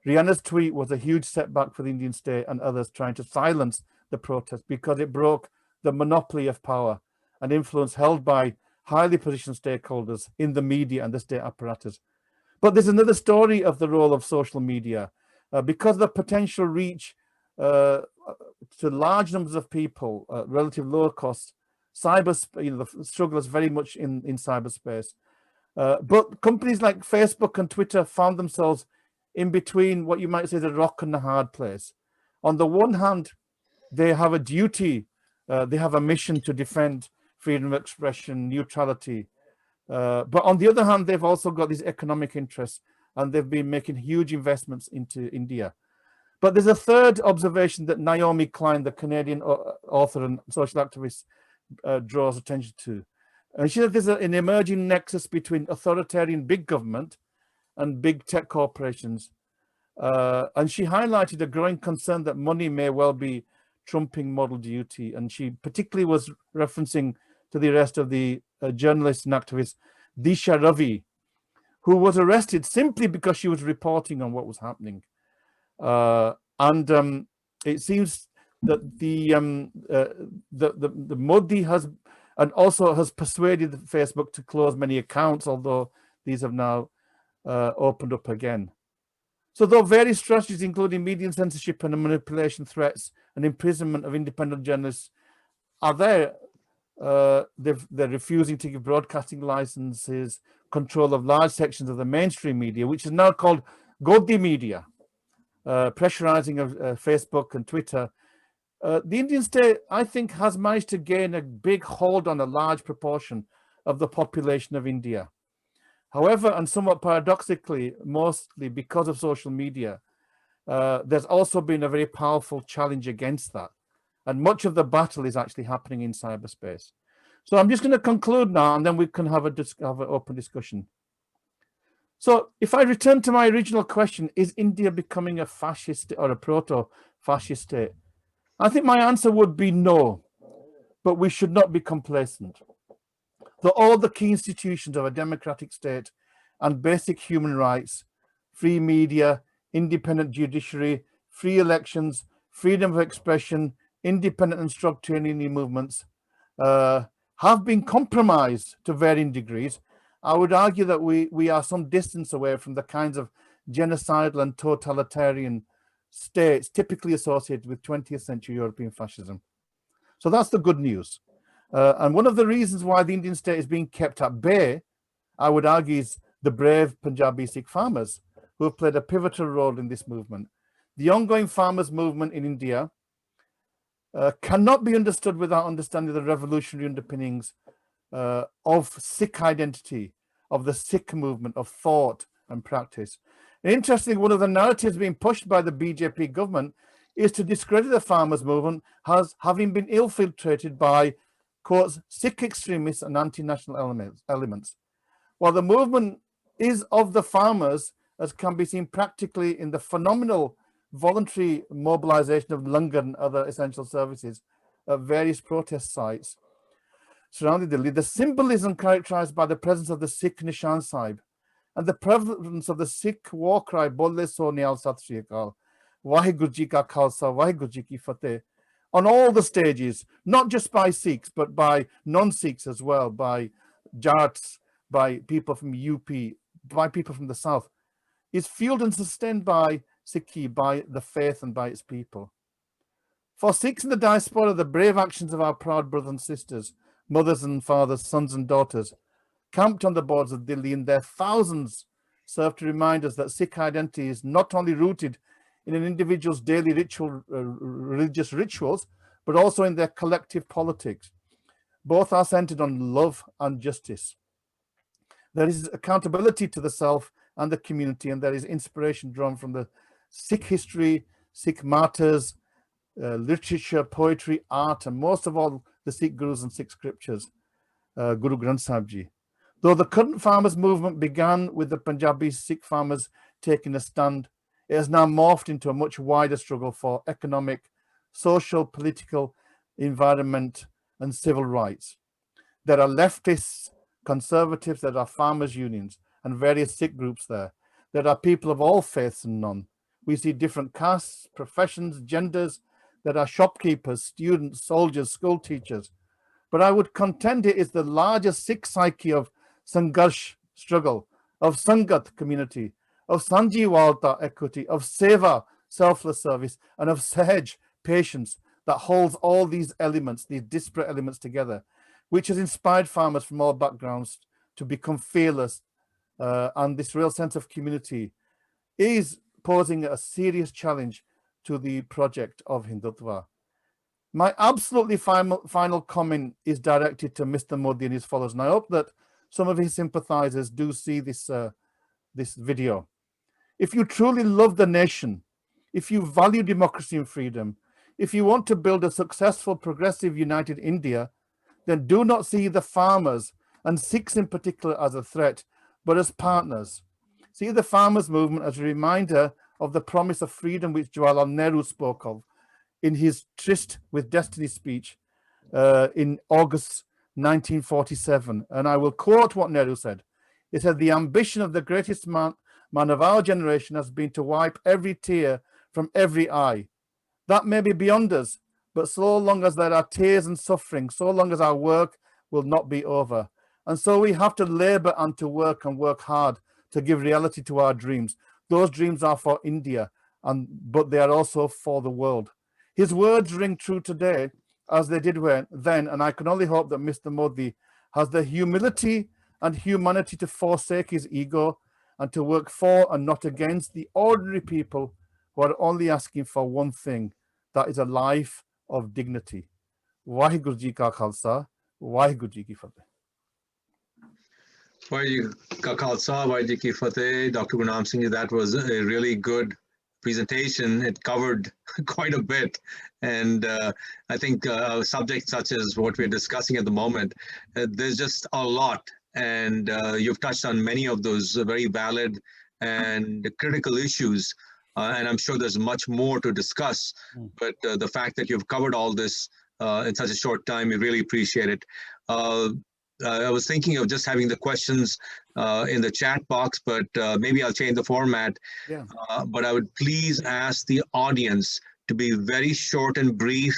Rihanna's tweet was a huge setback for the Indian state and others trying to silence the protest because it broke the monopoly of power and influence held by highly positioned stakeholders in the media and the state apparatus. But there's another story of the role of social media. Because of the potential reach to large numbers of people, relative lower cost, the struggle is very much in cyberspace. But companies like Facebook and Twitter found themselves in between what you might say the rock and the hard place. On the one hand, they have a duty, they have a mission to defend freedom of expression, neutrality. But on the other hand, they've also got these economic interests, and they've been making huge investments into India. But there's a third observation that Naomi Klein, the Canadian author and social activist, draws attention to. And she said there's an emerging nexus between authoritarian big government and big tech corporations. And she highlighted a growing concern that money may well be trumping moral duty. And she particularly was referencing to the arrest of the journalist and activist Disha Ravi, who was arrested simply because she was reporting on what was happening. It seems that the Modi has persuaded Facebook to close many accounts, although these have now opened up again. So though various strategies, including media censorship and manipulation threats and imprisonment of independent journalists are there, they're refusing to give broadcasting licenses, control of large sections of the mainstream media, which is now called Godi media, pressurizing of Facebook and Twitter. The Indian state, I think, has managed to gain a big hold on a large proportion of the population of India. However, and somewhat paradoxically, mostly because of social media, there's also been a very powerful challenge against that. And much of the battle is actually happening in cyberspace. So I'm just going to conclude now, and then we can have an open discussion. So if I return to my original question, is India becoming a fascist or a proto-fascist state? I think my answer would be no, but we should not be complacent. Though all the key institutions of a democratic state and basic human rights, free media, independent judiciary, free elections, freedom of expression, independent and structured union movements have been compromised to varying degrees, I would argue that we are some distance away from the kinds of genocidal and totalitarian states typically associated with 20th century European fascism. So that's the good news. And one of the reasons why the Indian state is being kept at bay, I would argue, is the brave Punjabi Sikh farmers who have played a pivotal role in this movement. The ongoing farmers' movement in India cannot be understood without understanding the revolutionary underpinnings of Sikh identity, of the Sikh movement, of thought and practice. And interestingly, one of the narratives being pushed by the BJP government is to discredit the farmers' movement as having been infiltrated by, quote, Sikh extremists and anti-national elements. While the movement is of the farmers, as can be seen practically in the phenomenal voluntary mobilization of langar and other essential services at various protest sites surrounding Delhi, the symbolism characterized by the presence of the Sikh Nishan Sahib and the prevalence of the Sikh war cry, Bole So Niyal Sat Sri Akal, Vaheguru Ji Ka Khalsa, Vaheguru Ji Ki Fateh, on all the stages, not just by Sikhs, but by non-Sikhs as well, by Jats, by people from UP, by people from the South, is fueled and sustained by Sikhi, by the faith and by its people. For Sikhs in the diaspora, the brave actions of our proud brothers and sisters, mothers and fathers, sons and daughters, camped on the borders of Delhi in their thousands, serve to remind us that Sikh identity is not only rooted in an individual's daily religious rituals, but also in their collective politics. Both are centered on love and justice. There is accountability to the self and the community, and there is inspiration drawn from the Sikh history, Sikh martyrs, literature, poetry, art, and most of all, the Sikh gurus and Sikh scriptures, Guru Granth Sahib Ji. Though the current farmers' movement began with the Punjabi Sikh farmers taking a stand, it has now morphed into a much wider struggle for economic, social, political, environment, and civil rights. There are leftists, conservatives, there are farmers' unions, and various Sikh groups there. There are people of all faiths and none. We see different castes, professions, genders. There are shopkeepers, students, soldiers, school teachers. But I would contend it is the largest Sikh psyche of Sangharsh, struggle, of Sangat, community, of Sanjivalta, equity, of Seva, selfless service, and of Sahaj, patience, that holds all these elements, these disparate elements together, which has inspired farmers from all backgrounds to become fearless. And this real sense of community is posing a serious challenge to the project of Hindutva. My absolutely final comment is directed to Mr. Modi and his followers, and I hope that some of his sympathizers do see this, this video. If you truly love the nation, if you value democracy and freedom, if you want to build a successful, progressive, united India, then do not see the farmers and Sikhs in particular as a threat, but as partners. See the farmers' movement as a reminder of the promise of freedom which Jawaharlal Nehru spoke of in his Tryst with Destiny speech in August 1947. And I will quote what Nehru said. He said, "The ambition of the greatest man of our generation has been to wipe every tear from every eye. That may be beyond us, but so long as there are tears and suffering, so long as our work will not be over. And so we have to labor and to work hard to give reality to our dreams. Those dreams are for India, but they are also for the world." His words ring true today as they did then, and I can only hope that Mr. Modi has the humility and humanity to forsake his ego and to work for and not against the ordinary people who are only asking for one thing, that is a life of dignity. Waheguru Ji Ka Khalsa, Waheguru Ji Ki Fateh. Waheguru Ka Khalsa, Waheguru Ji Ki Fateh. Dr. Gurnam Singh, that was a really good presentation. It covered quite a bit, and I think subjects such as what we're discussing at the moment, there's just a lot, and you've touched on many of those very valid and critical issues, and I'm sure there's much more to discuss, but the fact that you've covered all this in such a short time, we really appreciate it. I was thinking of just having the questions in the chat box, but maybe I'll change the format. Yeah. But I would please ask the audience to be very short and brief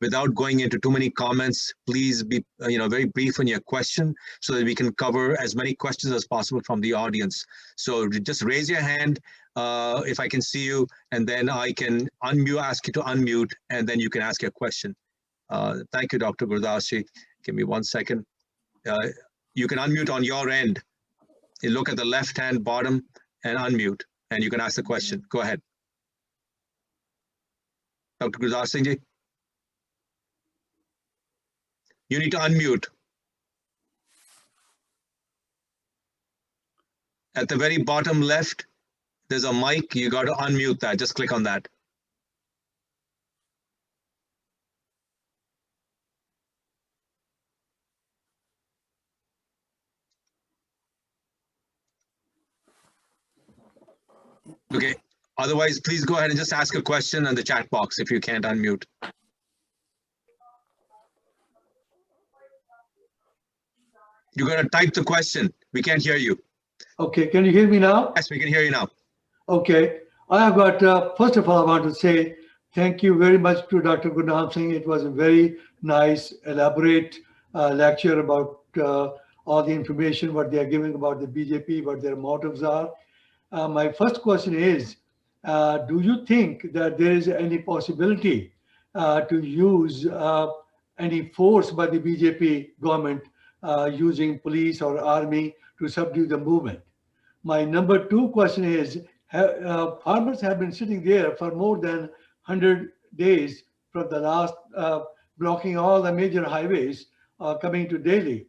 without going into too many comments. Please be very brief on your question so that we can cover as many questions as possible from the audience. So just raise your hand if I can see you, and then I can ask you to unmute, and then you can ask your question. Thank you, Dr. Gurdas Ji. Give me 1 second. You can unmute on your end. You look at the left hand bottom and unmute, and you can ask the question. Go ahead. Dr. Gurdas Singh Ji. You need to unmute. At the very bottom left, there's a mic. You got to unmute that. Just click on that. Okay. Otherwise, please go ahead and just ask a question in the chat box if you can't unmute. You got to type the question. We can't hear you. Okay, can you hear me now? Yes, we can hear you now. Okay, I have got, first of all, I want to say thank you very much to Dr. Gurnam Singh. It was a very nice, elaborate lecture about all the information, what they are giving about the BJP, what their motives are. My first question is, do you think that there is any possibility to use any force by the BJP government using police or army to subdue the movement? My number two question is, farmers have been sitting there for more than 100 days from the last, blocking all the major highways coming to Delhi.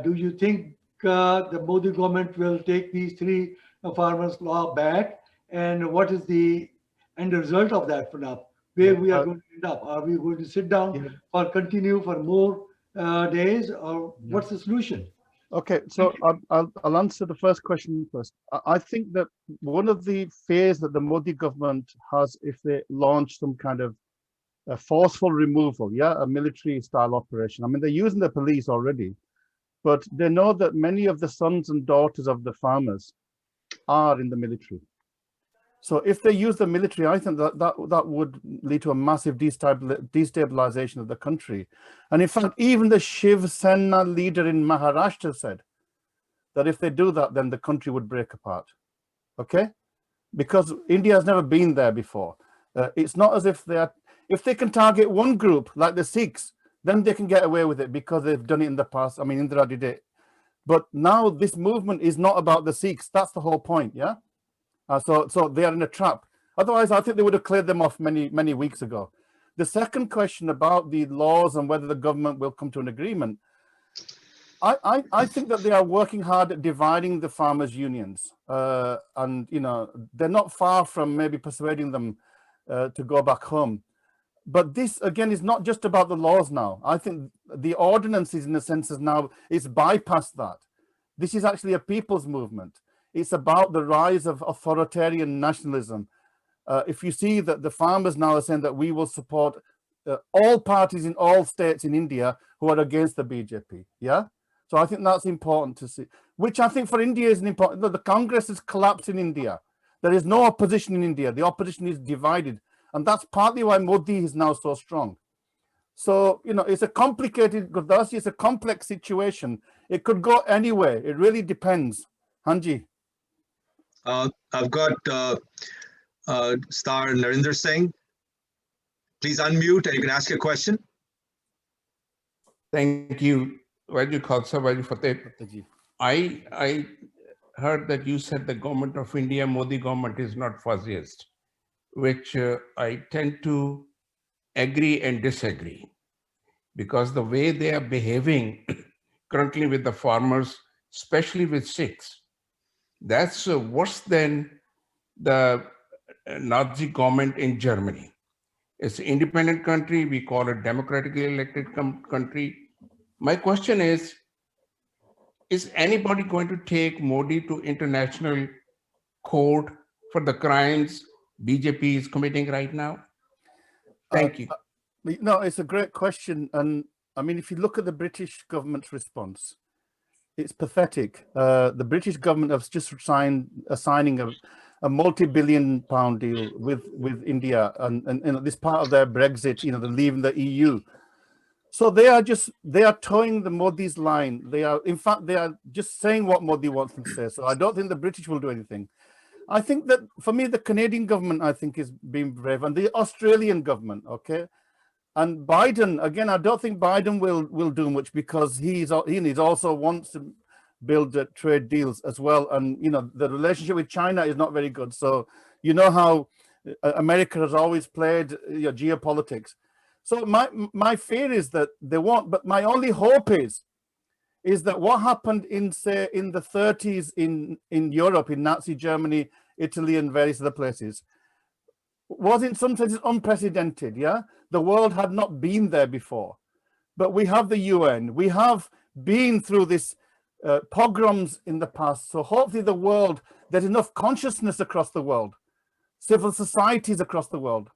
Do you think the Modi government will take these three farmers' law back? And what is the end result of that for now? Where we are going to end up? Are we going to sit down or continue for more days, or what's the solution? Okay, so I'll answer the first question first. I think that one of the fears that the Modi government has, if they launch some kind of a forceful removal, a military style operation. I mean, they're using the police already, but they know that many of the sons and daughters of the farmers are in the military. So if they use the military, I think that would lead to a massive destabilization of the country. And in fact, even the Shiv Sena leader in Maharashtra said that if they do that, then the country would break apart. Okay? Because India has never been there before. It's not as if if they can target one group like the Sikhs, then they can get away with it because they've done it in the past. I mean, Indira did it. But now this movement is not about the Sikhs. That's the whole point, yeah? So they are in a trap. Otherwise, I think they would have cleared them off many weeks ago. The second question about the laws and whether the government will come to an agreement, I think that they are working hard at dividing the farmers' unions, and they're not far from maybe persuading them to go back home. But this again is not just about the laws now. I think the ordinances, in a sense, is now it's bypassed that. This is actually a people's movement. It's about the rise of authoritarian nationalism. If you see that the farmers now are saying that we will support all parties in all states in India who are against the BJP, yeah? So I think that's important to see, which I think for India is an important. The Congress has collapsed in India. There is no opposition in India. The opposition is divided. And that's partly why Modi is now so strong. So, it's a complicated, Gurdasi, it's a complex situation. It could go anywhere. It really depends. Hanji. I've got Star Narinder Singh. Please unmute and you can ask your question. Thank you. I heard that you said the government of India, Modi government, is not fuzziest, which I tend to agree and disagree, because the way they are behaving currently with the farmers, especially with Sikhs, that's worse than the Nazi government in Germany. It's an independent country. We call it democratically elected country. My question is anybody going to take Modi to international court for the crimes BJP is committing right now? Thank you. No, it's a great question. And I mean, if you look at the British government's response, it's pathetic. The British government has just signing a multi-billion-pound deal with India, and this part of their Brexit, they're leaving the EU. So they are towing the Modi's line. They are just saying what Modi wants them to say. So I don't think the British will do anything. I think that for me, the Canadian government, I think, is being brave, and the Australian government, okay? And Biden, again, I don't think Biden will do much, because he also wants to build trade deals as well. And, the relationship with China is not very good. So, how America has always played geopolitics. So my fear is that they won't, but my only hope is that what happened in the 30s in Europe, in Nazi Germany, Italy, and various other places, was in some senses unprecedented, yeah? The world had not been there before. But we have the UN, we have been through this pogroms in the past. So hopefully there's enough consciousness across the world, civil societies across the world,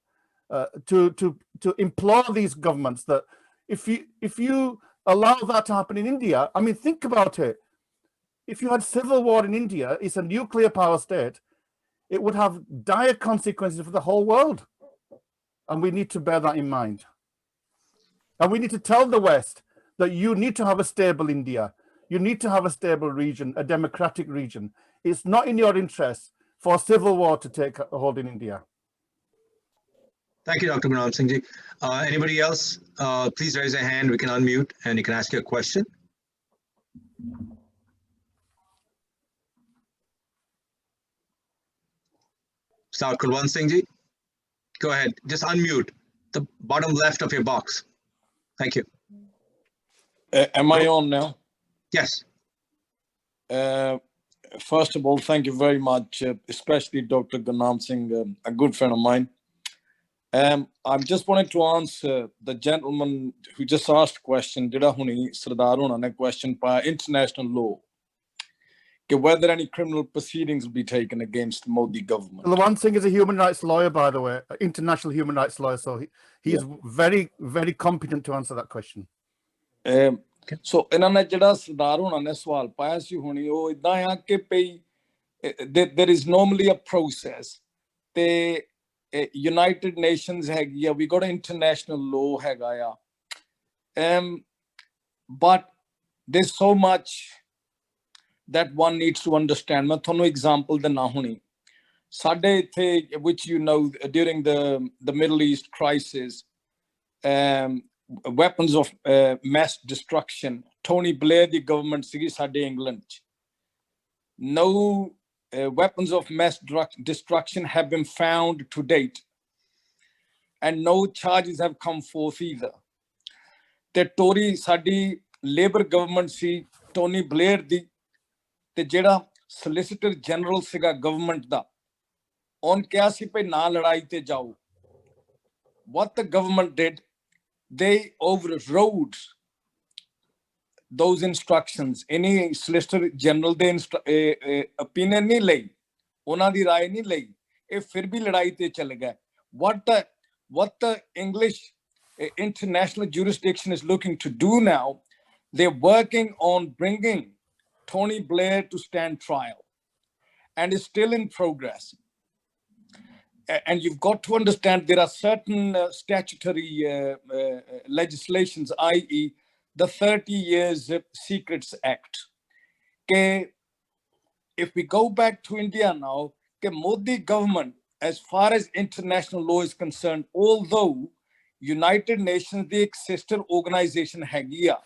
to implore these governments that if you allow that to happen in India, I mean, think about it. If you had civil war in India, it's a nuclear power state, it would have dire consequences for the whole world. And we need to bear that in mind. And we need to tell the West that you need to have a stable India. You need to have a stable region, a democratic region. It's not in your interest for civil war to take hold in India. Thank you, Dr. Gurnam Singh. Anybody else? Please raise a hand. We can unmute and you can ask your question. Star Kulwant Singh, go ahead. Just unmute the bottom left of your box. Thank you. Am I on now? Yes. First of all, thank you very much, especially Dr. Gurnam Singh, a good friend of mine. I just wanted to answer the gentleman who just asked a question, Dida Huni Sardar Huna question by international law, whether any criminal proceedings will be taken against the Modi government. Kulwant Singh is a human rights lawyer, by the way, international human rights lawyer. So he's very, very competent to answer that question. So, inana jada Sardar Huna ne swal paya si huni o idda hai ke pei there is normally a process. They United Nations hai, we got an international law hai, but there's so much that one needs to understand. मैं थोनो example देना हुनी. साडे थे, which during the Middle East crisis, weapons of mass destruction. Tony Blair the government sigi साडे England. No weapons of mass destruction have been found to date, and no charges have come forth either. The Tory sadi Labour government si Tony Blair di te jeda Solicitor General siga government da on kya si pe na ladai te jao. What the government did, they overrode those instructions. Any Solicitor General de opinion nahi lai, ona di rai nahi lai. If fir bhi ladai te chale gaye. What the English international jurisdiction is looking to do now, they're working on bringing Tony Blair to stand trial, and it's still in progress. And you've got to understand there are certain statutory legislations, i.e. the 30 Years Secrets Act. If we go back to India now, the Modi government, as far as international law is concerned, although United Nations the sister organization hagia,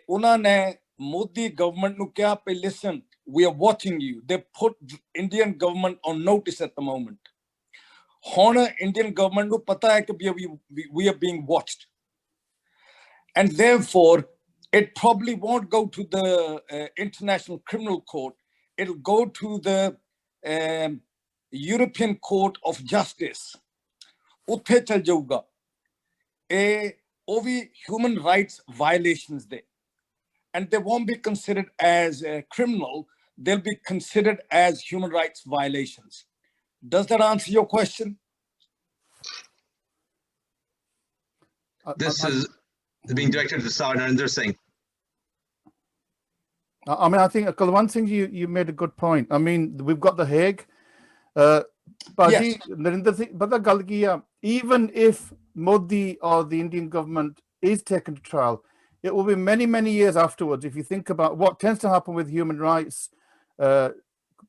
unane Modi government nu kya pe listen, we are watching you. They put Indian government on notice at the moment. Hona Indian government nu pata hai ki we are being watched, and therefore it probably won't go to the International Criminal Court. It'll go to the European Court of Justice. Uthe chal jauga. Ovi human rights violations there, and they won't be considered as criminal. They'll be considered as human rights violations. Does that answer your question? This is being directed to Sir Narendra Singh. I mean, I think Kulwant Singh, you made a good point. I mean, we've got the Hague. Yes. Narendra Singh, but the gal ki hai, even if Modi or the Indian government is taken to trial, it will be many, many years afterwards. If you think about what tends to happen with human rights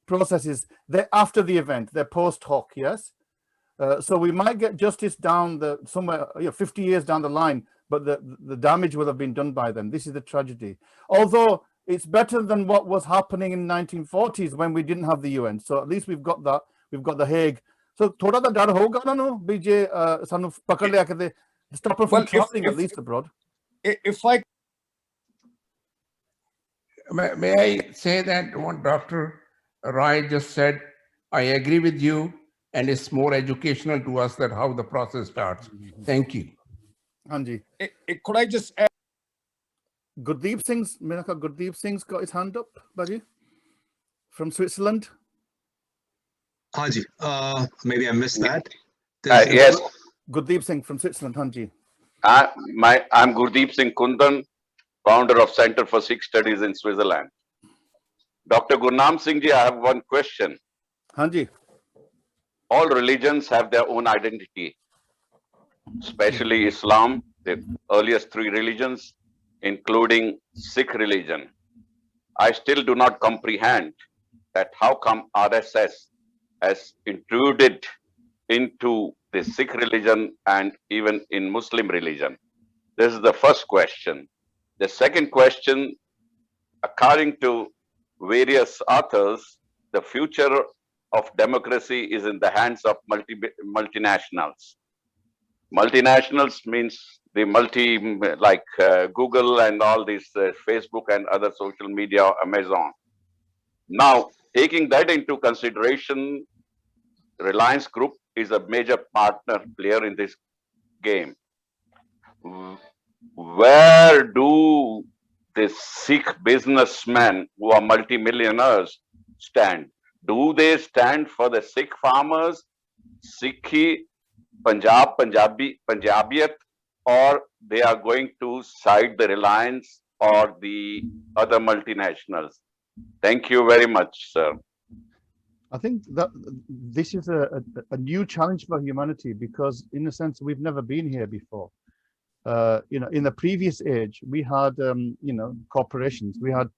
processes, they're after the event, they're post hoc, yes? So we might get justice down somewhere 50 years down the line, but the damage will have been done by then. This is the tragedy. Although it's better than what was happening in the 1940s when we didn't have the UN. So at least we've got that. We've got the Hague. So thoda da dar hoga na no bhi je sanu pakad liya ke stop her from traveling at least abroad. If I may I say that what Dr. Rai just said, I agree with you, and it's more educational to us that how the process starts. Thank you. Hanji. Could I just add? Gurdeep Singh's got his hand up, Baji, from Switzerland. Hanji, maybe I missed that. Yes. Gurdeep Singh from Switzerland, Hanji. I'm Gurdeep Singh Kundan, founder of Center for Sikh Studies in Switzerland. Dr. Gurnam Singh ji, I have one question. Hanji. All religions have their own identity, especially Islam, the earliest three religions, including Sikh religion. I still do not comprehend that how come RSS has intruded into the Sikh religion and even in Muslim religion. This is the first question. The second question, according to various authors, the future of democracy is in the hands of multinationals. Multinationals means the like Google and all these Facebook and other social media, Amazon. Now, taking that into consideration, Reliance Group is a major partner player in this game. Where do the Sikh businessmen who are multimillionaires stand? Do they stand for the Sikh farmers, Sikhi, Punjabiyat, or they are going to side the Reliance or the other multinationals? Thank you very much, sir. I think that this is a new challenge for humanity because, in a sense, we've never been here before. In the previous age, we had, corporations. We had,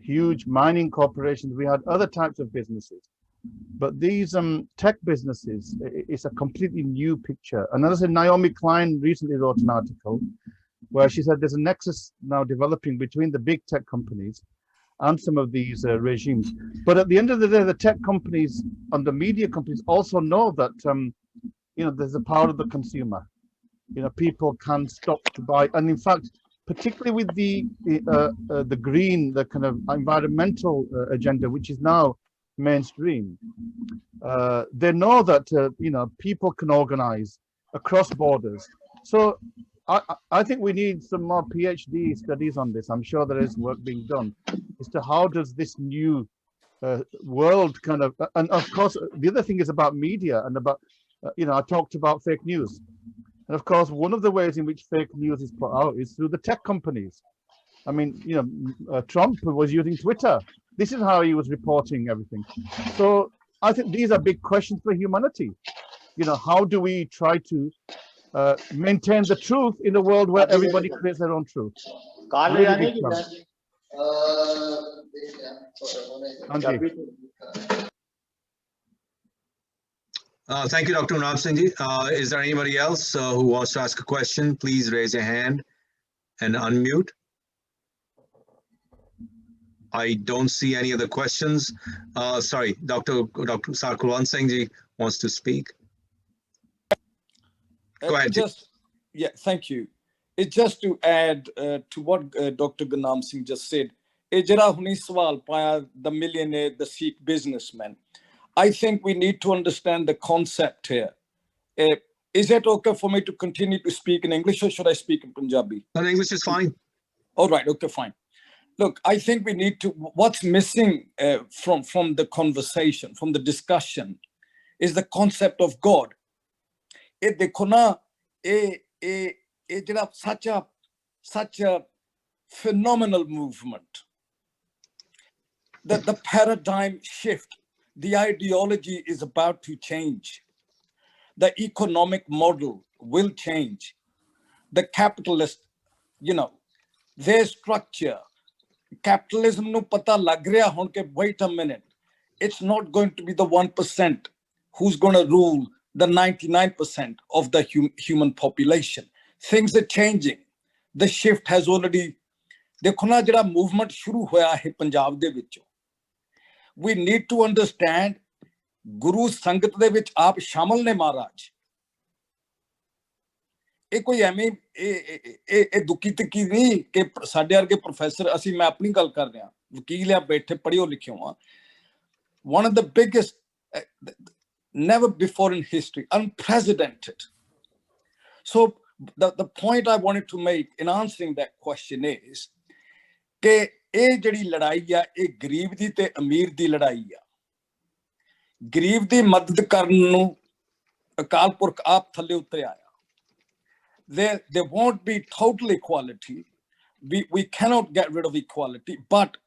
huge mining corporations. We had other types of businesses. But these tech businesses, it's a completely new picture. And as Naomi Klein recently wrote an article where she said there's a nexus now developing between the big tech companies and some of these regimes. But at the end of the day, the tech companies and the media companies also know that there's the power of the consumer. People can stop to buy, and in fact, particularly with the green, the kind of environmental agenda, which is now mainstream, they know that people can organize across borders. So I think we need some more PhD studies on this. I'm sure there is work being done as to how does this new world kind of, and of course the other thing is about media and about I talked about fake news, and of course one of the ways in which fake news is put out is through the tech companies. I mean, Trump was using Twitter. This is how he was reporting everything. So I think these are big questions for humanity. How do we try to maintain the truth in a world where everybody creates their own truth? Really big challenge. Thank you, Dr. Gurnam Singh ji. Is there anybody else who wants to ask a question? Please raise your hand and unmute. I don't see any other questions. Sorry, Dr. Gurnam Singh ji wants to speak. Go ahead. Thank you. It's just to add to what Dr. Gurnam Singh just said. The millionaire, the Sikh businessman. I think we need to understand the concept here. Is it okay for me to continue to speak in English, or should I speak in Punjabi? No, English is fine. All right, okay, fine. Look, I think we need to, what's missing from the conversation, from the discussion, is the concept of God. Such a phenomenal movement. The paradigm shift, the ideology is about to change. The economic model will change. The capitalist, their structure, capitalism no pata lag reha hon ke wait a minute. It's not going to be the 1% who's going to rule the 99% of the human population. Things are changing. The shift has already, dekho na jehड़ा movement shuru hoya hai Punjab de vichon. We need to understand Guru Sangat de vich aap shamal ne Maharaj. ਇਹ ਕੋਈ ਐਵੇਂ ਇਹ ਦੁੱਕੀ ਤੱਕੀ ਨਹੀਂ ਕਿ ਸਾਡੇ ਵਰਗੇ professor ਅਸੀਂ ਮੈਂ ਆਪਣੀ ਗੱਲ ਕਰ ਰਿਹਾ ਵਕੀਲ ਆ ਬੈਠੇ ਪੜ੍ਹਿਓ ਲਿਖਿਓ ਆ one of the biggest never before in history unprecedented. So the point I wanted to make in answering that question is ਕਿ ਇਹ ਜਿਹੜੀ ਲੜਾਈ ਆ ਇਹ ਗਰੀਬ ਦੀ ਤੇ ਅਮੀਰ ਦੀ ਲੜਾਈ ਆ ਗਰੀਬ ਦੀ ਮਦਦ ਕਰਨ ਨੂੰ ਅਕਾਲ ਪੁਰਖ ਆਪ ਥੱਲੇ ਉਤਰਿਆ ਆ There won't be total equality. We cannot get rid of equality, but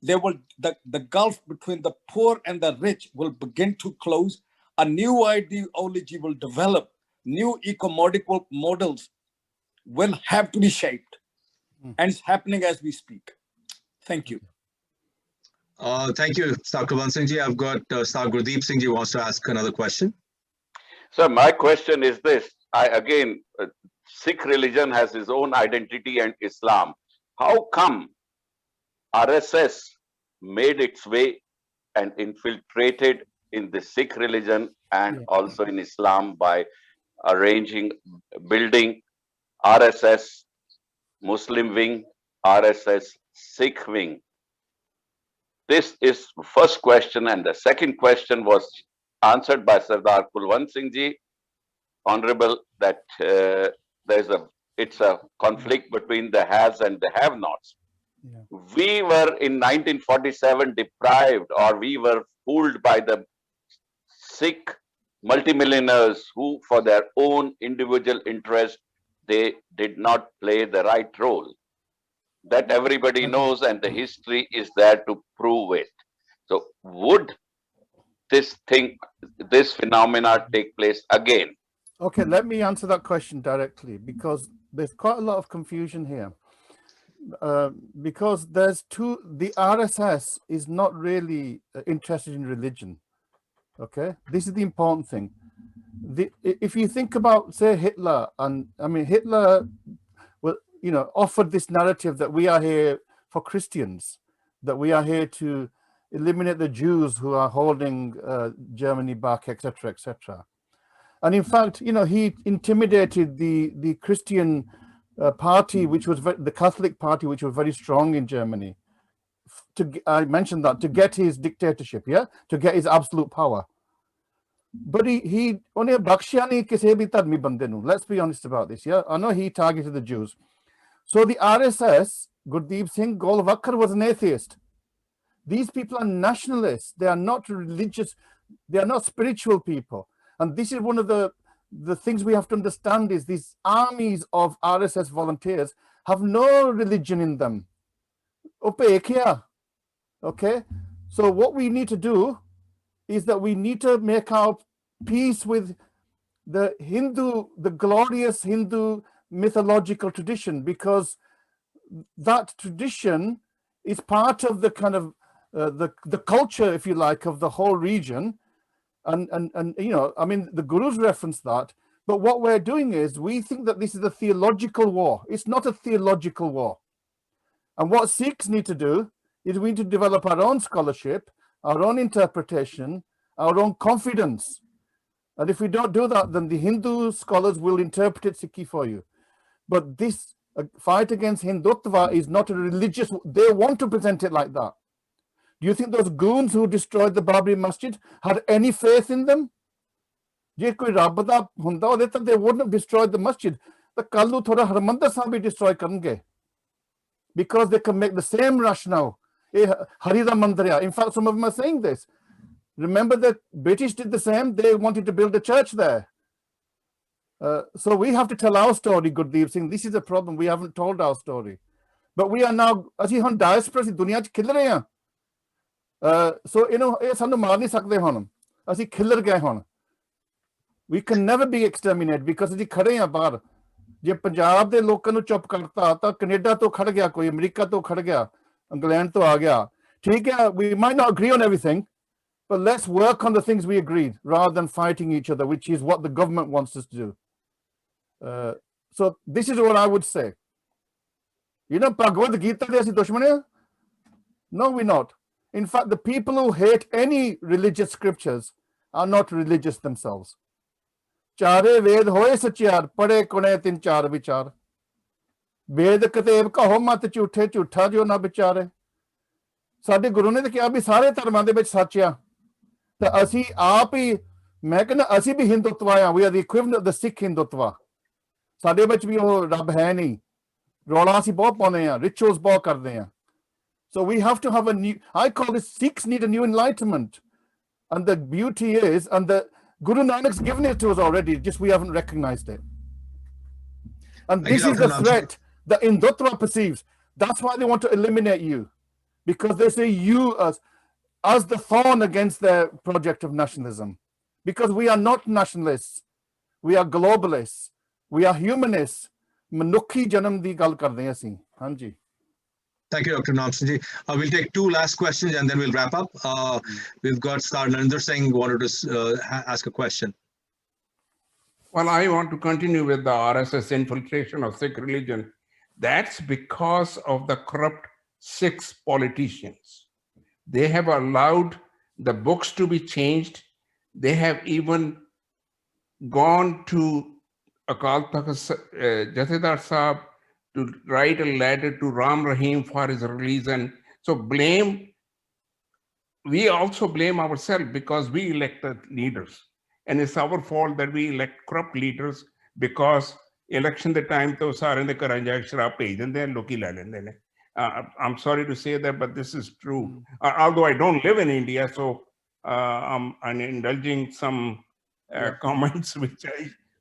there will the gulf between the poor and the rich will begin to close. A new ideology will develop. New economic models will have to be shaped, and it's happening as we speak. Thank you. Thank you, Sir Gurnam Singh ji. I've got Sir Gurdeep Singh ji wants to ask another question. So my question is this: Sikh religion has its own identity and Islam. How come RSS made its way and infiltrated in the Sikh religion and also in Islam by building RSS Muslim wing, RSS Sikh wing? This is the first question, and the second question was answered by Sardar Kulwant Singh ji, Honorable, that it's a conflict between the haves and the have-nots. We were in 1947 deprived, or we were fooled by the Sikh multimillionaires who, for their own individual interest, they did not play the right role. That everybody knows, and the history is there to prove it. So would this phenomena take place again? Okay, let me answer that question directly, because there's quite a lot of confusion here. Because the RSS is not really interested in religion. Okay, this is the important thing. If you think about, say, Hitler, and I mean, Hitler, offered this narrative that we are here for Christians. that we are here to eliminate the Jews who are holding Germany back, etc., etc. And in fact, you know, he intimidated the Christian party, which was the Catholic party, which was very strong in Germany. I mentioned that, to get his dictatorship, yeah, to get his absolute power. But he only Bakshani Kisebi Tadmi Bandenu. Let's be honest about this, yeah. I know he targeted the Jews. So the RSS, Gurdeep Singh Golwakar, was an atheist. These people are nationalists. They are not religious. They are not spiritual people. And this is one of the things we have to understand, is these armies of RSS volunteers have no religion in them. Okay? So what we need to do is that we need to make our peace with the glorious Hindu mythological tradition, because that tradition is part of the kind of the culture, if you like, of the whole region. And you know, I mean, the Gurus referenced that, but what we're doing is we think that this is a theological war. It's not a theological war. And what Sikhs need to do is we need to develop our own scholarship, our own interpretation, our own confidence. And if we don't do that, then the Hindu scholars will interpret Sikhi for you. But this fight against Hindutva is not a religious, they want to present it like that. Do you think those goons who destroyed the Babri Masjid had any faith in them? They wouldn't have destroyed the masjid. The Kallu Thoda Harmandir Sahib be destroyed because they can make the same rationale. Harida Mandarya. In fact, some of them are saying this. Remember the British did the same. They wanted to build a church there. So we have to tell our story, Gurdeep Singh. This is a problem. We haven't told our story. But we are now, as we diaspora, dunya ch khil rahe hain. So, you know, we can never be exterminated because we khade hain bahar. Je Punjab de lokan nu chup karta ta Canada to khad gaya, koi America to khad gaya, England to aa gaya. Theek hai, we might not agree on everything, but let's work on the things we agreed rather than fighting each other, which is what the government wants us to do. So this is what I would say. You know, Bhagavad Gita de assi dushman hai? No, we're not. In fact, the people who hate any religious scriptures are not religious themselves. Chare ved hoye sachiar, pade kone tin char vichar. Ved kateb kaho mat jhuthe, jhutha jo na vichare. Sade guru ne kiha bhi sare dharman de vich sach a. Ta assi aap hi, main कहना assi bhi Hindutva hai. We are the equivalent of the Sikh Hindutva. Sade vich bhi oh Rab hai nahi. Rola assi bahut paunde hain, rituals bahut karde hain. So we have to have a new, I call this, Sikhs need a new enlightenment. And the beauty is, and the Guru Nanak's given it to us already, just we haven't recognized it. And this is the threat that Hindutva perceives. That's why they want to eliminate you. Because they say you as the thorn against their project of nationalism. Because we are not nationalists. We are globalists. We are humanists. Manukhi janam di gal karde hain assi. Hanji. Thank you, Dr. Gurnam Singh. We'll take two last questions and then we'll wrap up. We've got Star Narinder Singh wanted to ask a question. Well, I want to continue with the RSS infiltration of Sikh religion. That's because of the corrupt Sikh politicians. They have allowed the books to be changed. They have even gone to Akal Takht Jathedar Sahib to write a letter to Ram Rahim for his release. And so we also blame ourselves because we elected leaders. And it's our fault that we elect corrupt leaders because election the time to sare de karan ja sharab bhej dende hain, loki le lende ne. I'm sorry to say that, but this is true. Although I don't live in India, so I'm indulging some comments which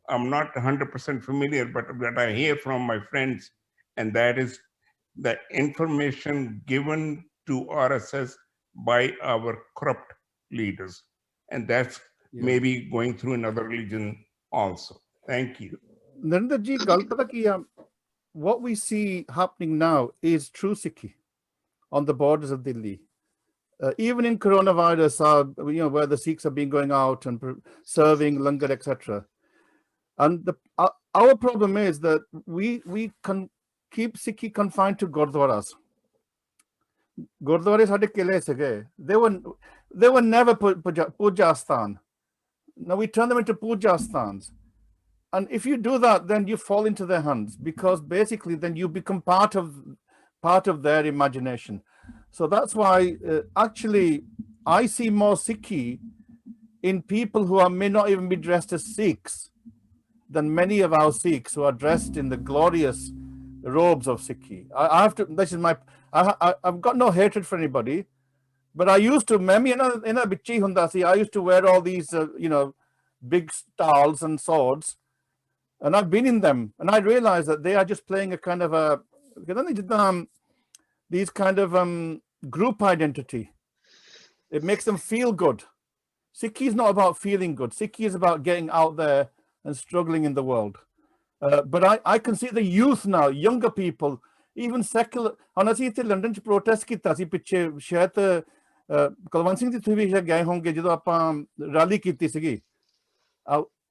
I'm not 100% familiar, but that I hear from my friends. And that is the information given to RSS by our corrupt leaders. And that's maybe going through another religion also. Thank you. Narendraji, gal pata ki hai, what we see happening now is true Sikhi on the borders of Delhi. Even in coronavirus, you know, where the Sikhs have been going out and serving langar, etc. And our problem is that we can keep Sikhi confined to Gurdwaras. Gurdwara sade kile sige. They were never puja sthan. Now we turn them into puja sthans. And if you do that, then you fall into their hands, because basically then you become part of their imagination. So that's why actually I see more Sikhi in people who may not even be dressed as Sikhs than many of our Sikhs who are dressed in the glorious robes of Sikhi. I have to, this is my, I've got no hatred for anybody, but I used to, I used to wear all these, big stalls and swords, and I've been in them, and I realized that they are just playing a kind of a, these kind of group identity. It makes them feel good. Sikhi is not about feeling good. Sikhi is about getting out there and struggling in the world. But I can see the youth now, younger people, even secular. And as in London protest kita si piche shayad Gurnam Singh ji vi gaye honge jado apan rally ਕੀਤੀ ਸੀਗੀ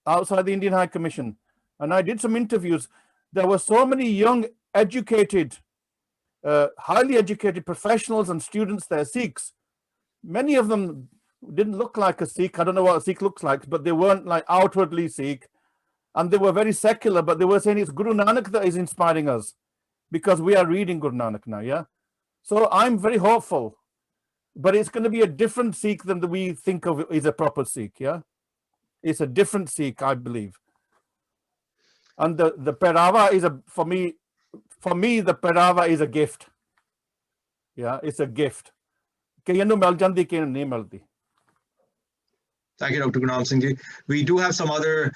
outside the Indian High Commission, and I did some interviews. There were so many young, educated, highly educated professionals and students there, Sikhs. Many of them didn't look like a Sikh. I don't know what a Sikh looks like, but they weren't like outwardly Sikh. And they were very secular, but they were saying it's Guru Nanak that is inspiring us, because we are reading Guru Nanak now, yeah? So I'm very hopeful, but it's going to be a different Sikh than we think of is a proper Sikh, yeah? It's a different Sikh, I believe. And the Perava is for me, the Perava is a gift. Yeah, it's a gift. Thank you, Dr. Gurnam Singh ji. We do have some other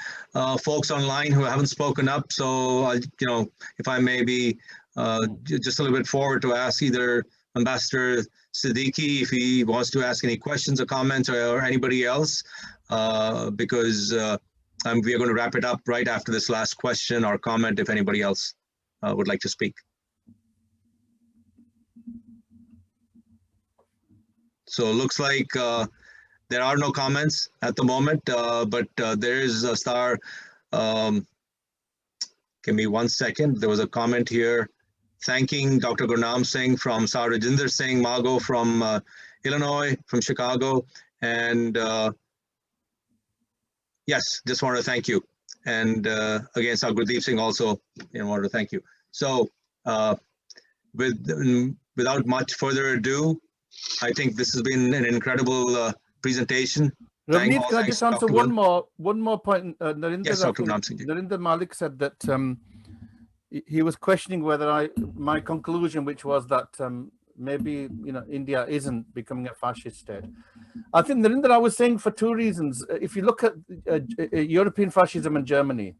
folks online who haven't spoken up. So, if I may be just a little bit forward to ask either Ambassador Siddiqui if he wants to ask any questions or comments, or anybody else, because we are going to wrap it up right after this last question or comment if anybody else would like to speak. So it looks like there are no comments at the moment, but there is a star. Give me 1 second. There was a comment here thanking Dr. Gurnam Singh from Sar Rajinder Singh, Mago from Illinois, from Chicago. And yes, just want to thank you. And again, Sar Gurdeep Singh also wanted to thank you. So without much further ado, I think this has been an incredible presentation. Ravneet, can I just answer one more point? Narendra Malik said that he was questioning whether my conclusion, which was that maybe India isn't becoming a fascist state. I think Narendra, I was saying for two reasons. If you look at European fascism in Germany,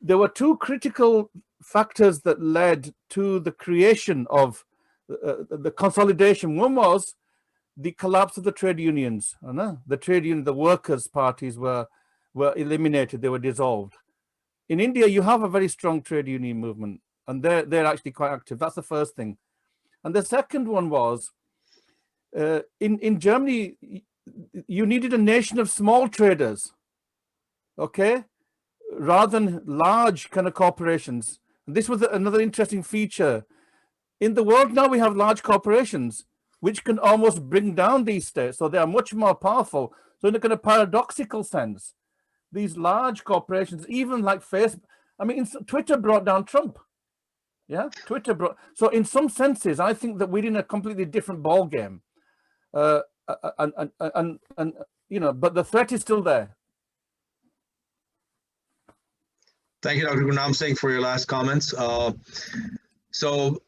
there were two critical factors that led to the creation of the consolidation. One was the collapse of the trade unions. The workers' parties were eliminated, they were dissolved. In India, you have a very strong trade union movement, and they're actually quite active. That's the first thing. And the second one was, in Germany, you needed a nation of small traders, okay, rather than large kind of corporations. And this was another interesting feature. In the world now, we have large corporations which can almost bring down these states. So they are much more powerful. So in a kind of paradoxical sense, these large corporations, even like Facebook, Twitter brought down Trump. Yeah, so in some senses, I think that we're in a completely different ball game. But the threat is still there. Thank you, Dr. Gurnam Singh, for your last comments. So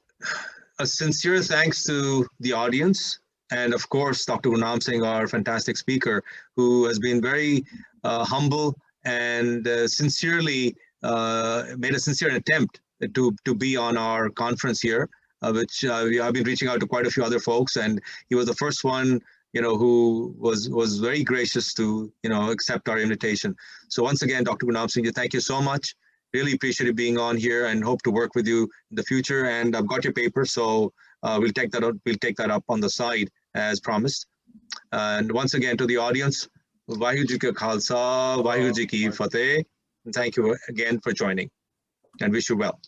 a sincere thanks to the audience, and of course, Dr. Gurnam Singh, our fantastic speaker, who has been very humble and sincerely made a sincere attempt to be on our conference here, which I've been reaching out to quite a few other folks, and he was the first one, who was very gracious to, accept our invitation. So once again, Dr. Gurnam Singh, thank you so much. Really appreciate you being on here, and hope to work with you in the future. And I've got your paper, so we'll take that out. We'll take that up on the side as promised. And once again, to the audience, Vaheguru Ji Ka Khalsa, Vaheguru Ji Ki Fateh. And thank you again for joining, and wish you well.